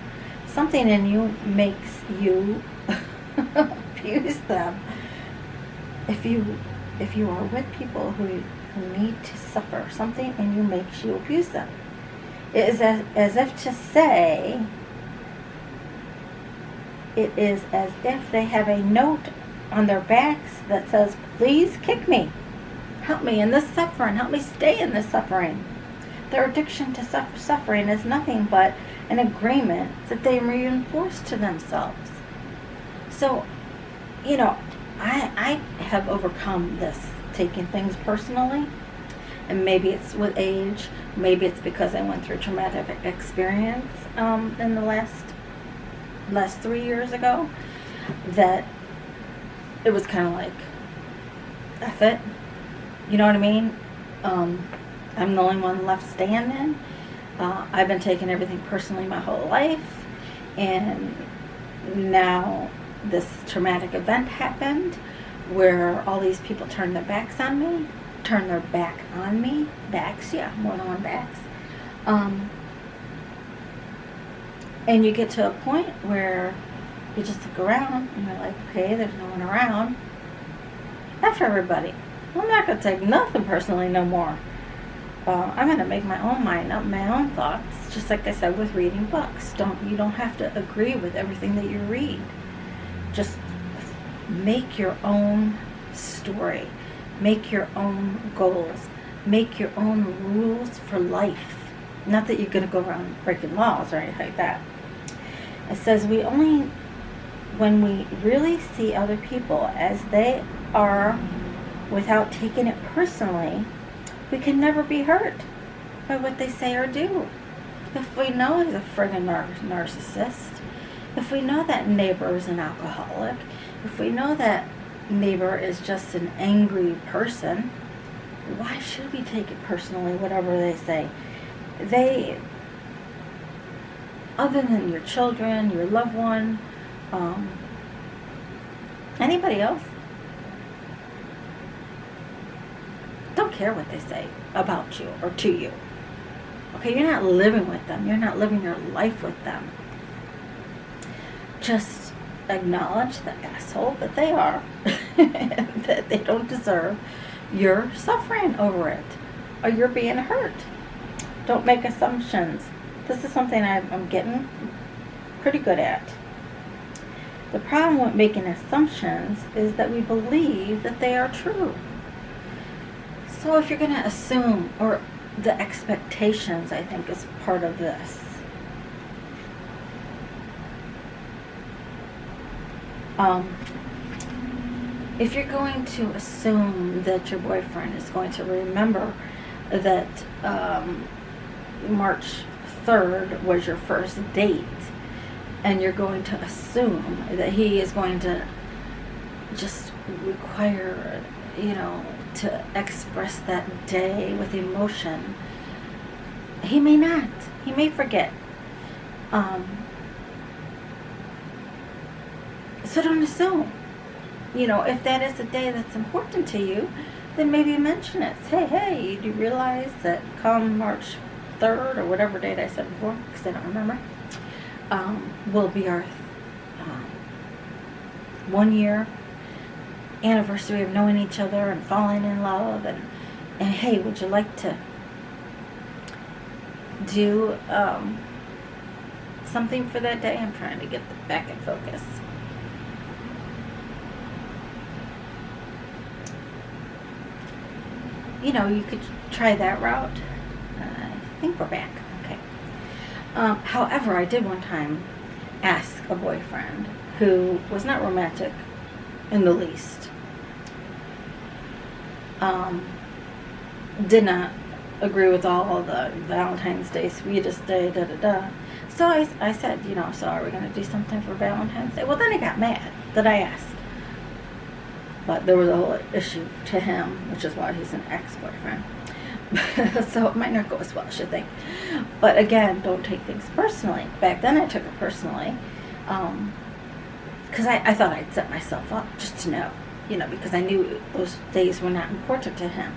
something in you makes you abuse them. If you are with people who need to suffer, something in you makes you abuse them. It is as if to say, it is as if they have a note on their backs that says, please kick me. Help me in this suffering. Help me stay in this suffering. Their addiction to suffering is nothing but an agreement that they reinforce to themselves. So, I have overcome this, taking things personally. And maybe it's with age. Maybe it's because I went through traumatic experience in the last 3 years ago, that it was kind of like, F it. You know what I mean? I'm the only one left standing. I've been taking everything personally my whole life. And now this traumatic event happened where all these people turned their backs on me. Backs, yeah, more than one backs. And you get to a point where you just look around and you're like, okay, there's no one around. After everybody. I'm not going to take nothing personally no more. I'm going to make my own mind up, my own thoughts. Just like I said with reading books. You don't have to agree with everything that you read. Just make your own story. Make your own goals. Make your own rules for life. Not that you're going to go around breaking laws or anything like that. It says when we really see other people as they are without taking it personally, we can never be hurt by what they say or do. If we know he's a friggin' narcissist, if we know that neighbor is an alcoholic, if we know that neighbor is just an angry person, why should we take it personally, whatever they say? They, other than your children, your loved one, anybody else, don't care what they say about you or to you. Okay, you're not living with them. You're not living your life with them. Just acknowledge the asshole that they are and that they don't deserve your suffering over it or you're being hurt. Don't make assumptions. This is something I'm getting pretty good at. The problem with making assumptions is that we believe that they are true. So if you're going to assume, or the expectations, I think, is part of this. If you're going to assume that your boyfriend is going to remember that March 3rd was your first date, and you're going to assume that he is going to just require, to express that day with emotion, he may not. He may forget. So don't assume. If that is a day that's important to you, then maybe mention it. Say, hey, do you realize that come March 3rd, or whatever date I said before, because I don't remember, will be our 1 year anniversary of knowing each other and falling in love, and hey, would you like to do something for that day? I'm trying to get back in focus. You could try that route. I think we're back. Okay. However, I did one time ask a boyfriend who was not romantic in the least. Did not agree with all the Valentine's Day, sweetest day, da-da-da. So I said, so are we going to do something for Valentine's Day? Well, then he got mad that I asked. But there was a whole issue to him, which is why he's an ex-boyfriend. So it might not go as well as you think. But again, don't take things personally. Back then I took it personally. Because I thought I'd set myself up just to know. Because I knew those days were not important to him.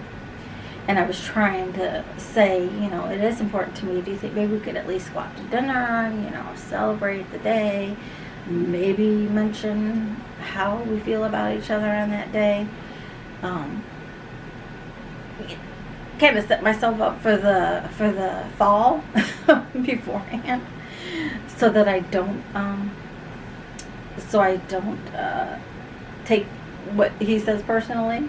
And I was trying to say, you know, it is important to me. Do you think maybe we could at least go out to dinner, you know, celebrate the day, maybe mention how we feel about each other on that day? Kind of set myself up for the fall beforehand, so that I don't take what he says personally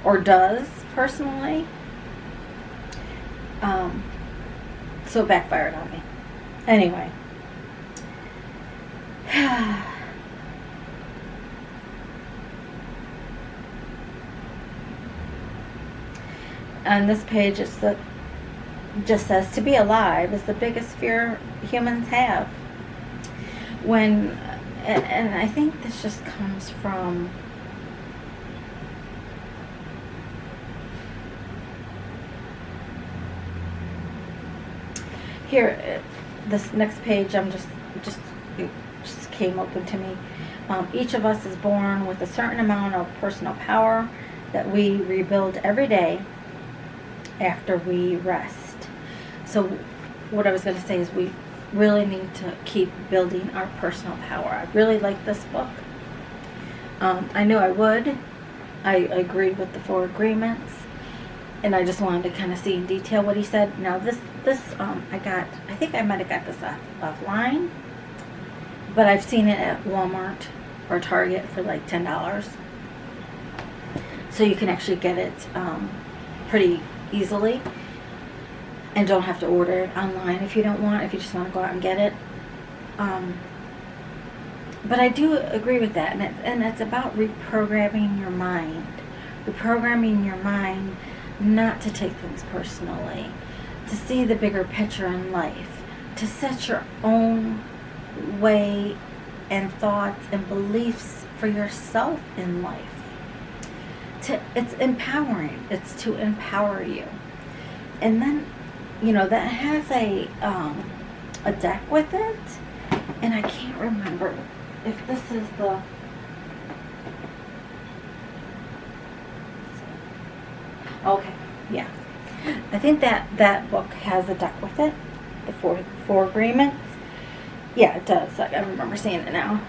or does personally. So it backfired on me. Anyway. On this page, just says, to be alive is the biggest fear humans have. And I think this just comes from here. This next page, it just came open to me. Each of us is born with a certain amount of personal power that we rebuild every day after we rest. So what I was going to say is we really need to keep building our personal power. I really like this book. I knew I would. I agreed with the 4 agreements, and I just wanted to kind of see in detail what he said. Now this I think I might have got this offline, but I've seen it at Walmart or Target for like $10. So you can actually get it pretty easily, and don't have to order it online if you don't want, if you just want to go out and get it. But I do agree with that, and it's about reprogramming your mind. Reprogramming your mind not to take things personally, to see the bigger picture in life, to set your own way and thoughts and beliefs for yourself in life. It's empowering. It's to empower you. And then, you know, that has a deck with it, and I can't remember if this is the... Okay, yeah. I think that book has a deck with it, the four agreements. Yeah, it does. I remember seeing it now.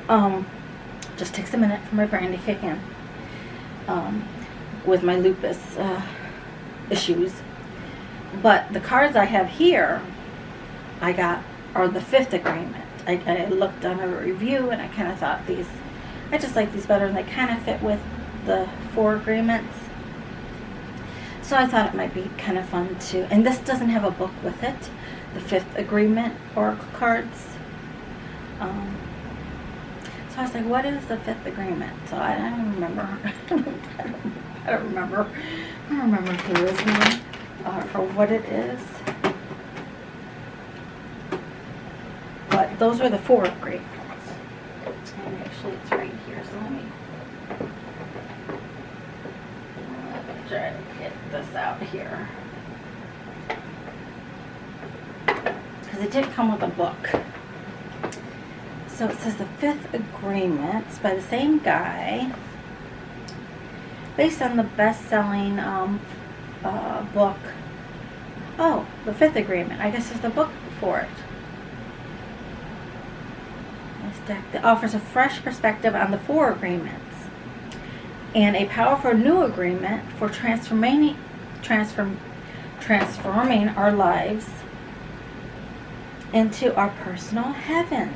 Just takes a minute for my brain to kick in. With my lupus issues. But the cards I have here, I got, are the 5th agreement. I looked on a review, and I kind of thought I just like these better, and they kind of fit with the 4 agreements. So I thought it might be kind of fun to, and this doesn't have a book with it, the 5th agreement oracle cards. So I was like, what is the 5th agreement? So I don't remember. I don't remember if there is one or what it is. But those are the 4 agreements. And actually it's right here, so let me try to get this out here. Because it didn't come with a book. So it says the 5th agreement. It's by the same guy. Based on the best-selling book. Oh, the 5th agreement. I guess there's the book for it. This deck that offers a fresh perspective on the 4 agreements and a powerful new agreement for transforming our lives into our personal heavens.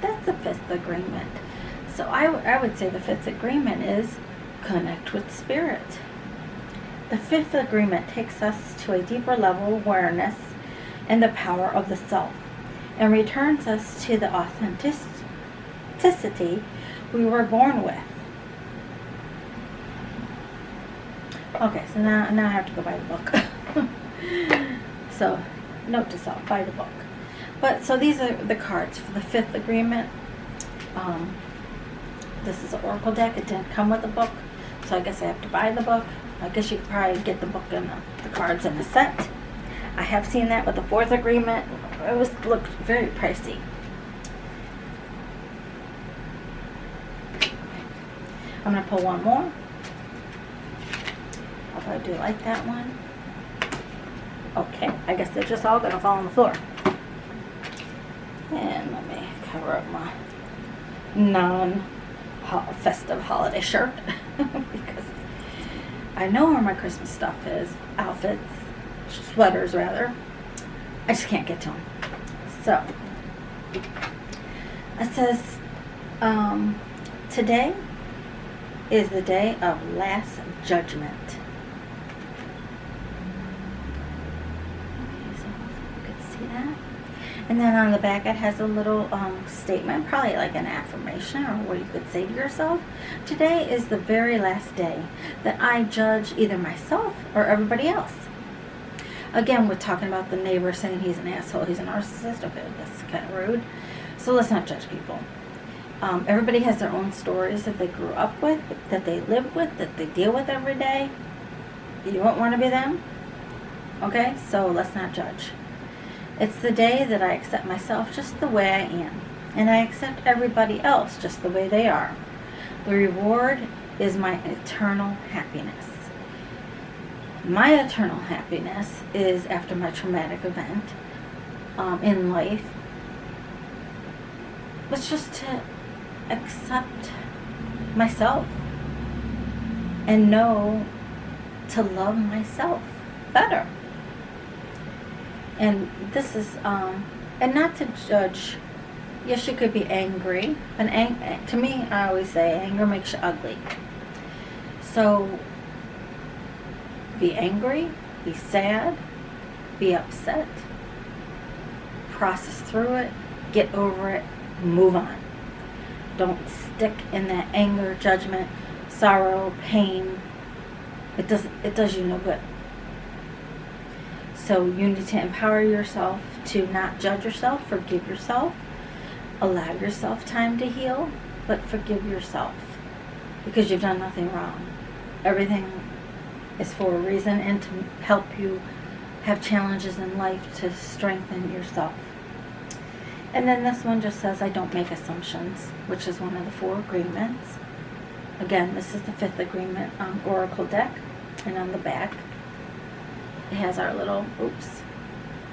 That's the 5th agreement. So I would say the 5th agreement is connect with spirit. The 5th agreement takes us to a deeper level of awareness and the power of the self, and returns us to the authenticity we were born with. Okay, so now I have to go buy the book. So, note to self, buy the book. But, so these are the cards for the 5th agreement. This is an oracle deck. It didn't come with a book, so I guess I have to buy the book. I guess you could probably get the book and the cards in the set. I have seen that with the 4th agreement. It looked very pricey. I'm going to pull one more. Hope I do like that one. Okay, I guess they're just all gonna fall on the floor. And let me cover up my non-festive holiday shirt because I know where my Christmas stuff is. Outfits, sweaters rather. I just can't get to them. So, it says, today is the day of last judgment. Okay, so you can see that. And then on the back it has a little statement, probably like an affirmation or what you could say to yourself. Today is the very last day that I judge either myself or everybody else. Again, we're talking about the neighbor saying he's an asshole, he's a narcissist. Okay, that's kind of rude. So let's not judge people. Everybody has their own stories that they grew up with, that they live with, that they deal with every day. You won't want to be them. Okay, so let's not judge. It's the day that I accept myself just the way I am, and I accept everybody else just the way they are. The reward is my eternal happiness. My eternal happiness is after my traumatic event in life was just to accept myself and know to love myself better. And this is, and not to judge. Yes, you could be angry. And to me, I always say anger makes you ugly. So, be angry, be sad, be upset, process through it, get over it, move on. Don't stick in that anger, judgment, sorrow, pain. It does you no good. So you need to empower yourself to not judge yourself, forgive yourself, allow yourself time to heal, but forgive yourself because you've done nothing wrong. Everything is for a reason and to help you have challenges in life to strengthen yourself. And then this one just says, I don't make assumptions, which is one of the 4 agreements. Again, this is the 5th agreement Oracle deck, and on the back it has our little,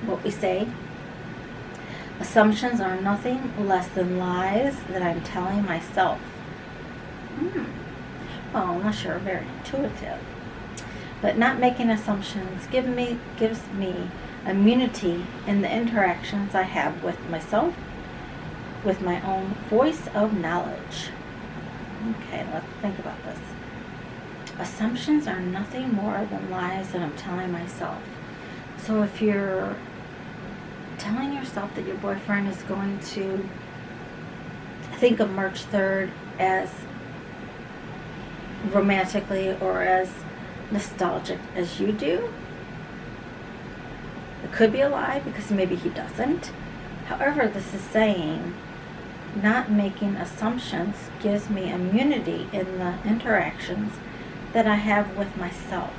what we say. Assumptions are nothing less than lies that I'm telling myself. Well, unless you're very intuitive. But not making assumptions gives me immunity in the interactions I have with myself, with my own voice of knowledge. Okay, let's think about this. Assumptions are nothing more than lies that I'm telling myself. So if you're telling yourself that your boyfriend is going to think of March 3rd as romantically or as nostalgic as you do, it could be a lie because maybe he doesn't. However, this is saying not making assumptions gives me immunity in the interactions that I have with myself,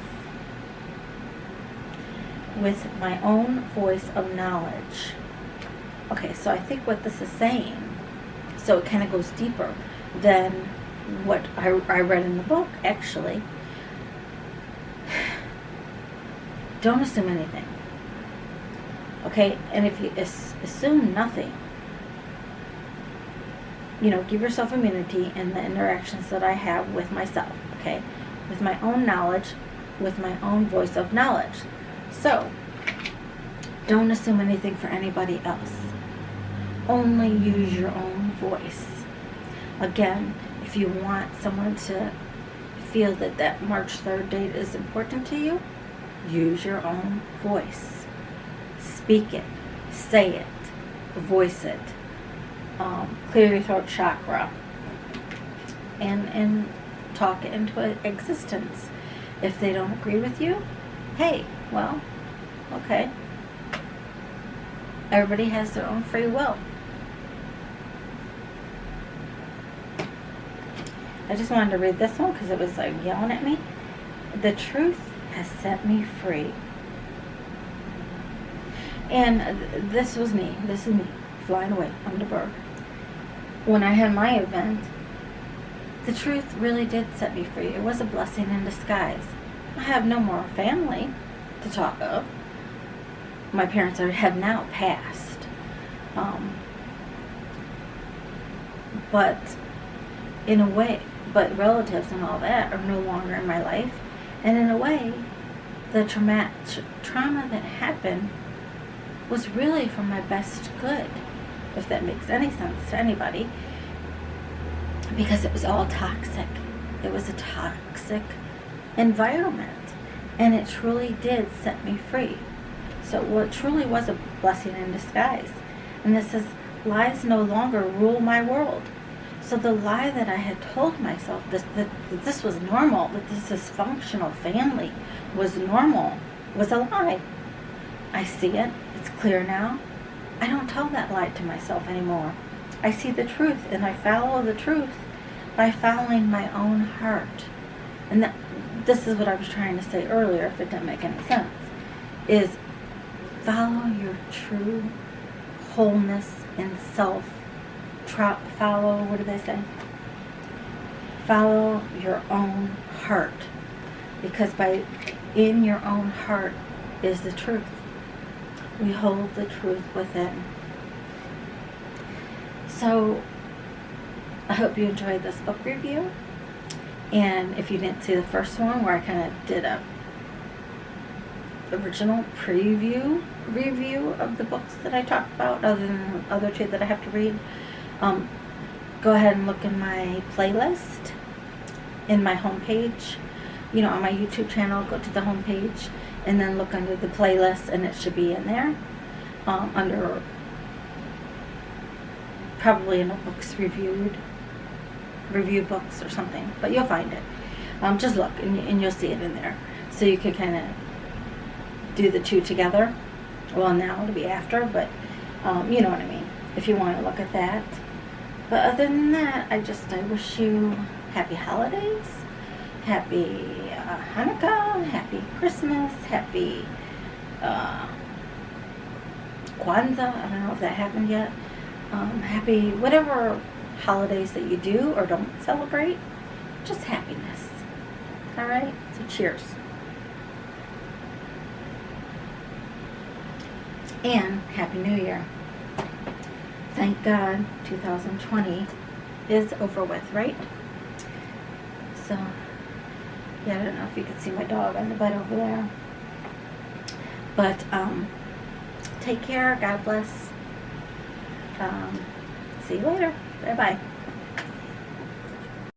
with my own voice of knowledge. Okay, so I think what this is saying, so it kind of goes deeper than what I read in the book, actually. Don't assume anything. Okay, and if you assume nothing, give yourself immunity in the interactions that I have with myself, okay? With my own knowledge, with my own voice of knowledge. So, don't assume anything for anybody else. Only use your own voice. Again, if you want someone to feel that March 3rd date is important to you, use your own voice. Speak it, say it, voice it. Clear your throat chakra and talk it into existence. If they don't agree with you, hey, well, okay. Everybody has their own free will. I just wanted to read this one because it was like yelling at me. The truth has set me free. And this was me. This is me flying away on the bird. When I had my event, the truth really did set me free. It was a blessing in disguise. I have no more family to talk of. My parents have now passed. But in a way, but relatives and all that are no longer in my life. And in a way, the trauma that happened was really for my best good, if that makes any sense to anybody, because it was all toxic. It was a toxic environment, and it truly did set me free. So it truly was a blessing in disguise. And this is, lies no longer rule my world. So the lie that I had told myself, that this was normal, that this dysfunctional family was normal, was a lie. I see it. It's clear now. I don't tell that lie to myself anymore. I see the truth, and I follow the truth by following my own heart. And this is what I was trying to say earlier, if it didn't make any sense, is follow your true wholeness and self. Follow, what do they say? Follow your own heart. Because in your own heart is the truth. We hold the truth within. So, I hope you enjoyed this book review. And if you didn't see the first one, where I kind of did a original review of the books that I talked about, other than the other two that I have to read, go ahead and look in my playlist in my homepage. You know, on my YouTube channel, go to the homepage and then look under the playlist, and it should be in there under probably in a books review books or something, but you'll find it. Just look and you'll see it in there, so you can kind of do the two together. Well, now it'll be after, but you know what I mean, if you want to look at that. But other than that, I wish you happy holidays, happy Hanukkah, happy Christmas, happy Kwanzaa. I don't know if that happened yet. Happy whatever holidays that you do or don't celebrate. Just happiness. Alright? So cheers. And Happy New Year. Thank God 2020 is over with, right? So, yeah, I don't know if you can see my dog on the bed over there. But, take care. God bless. See you later. Bye-bye.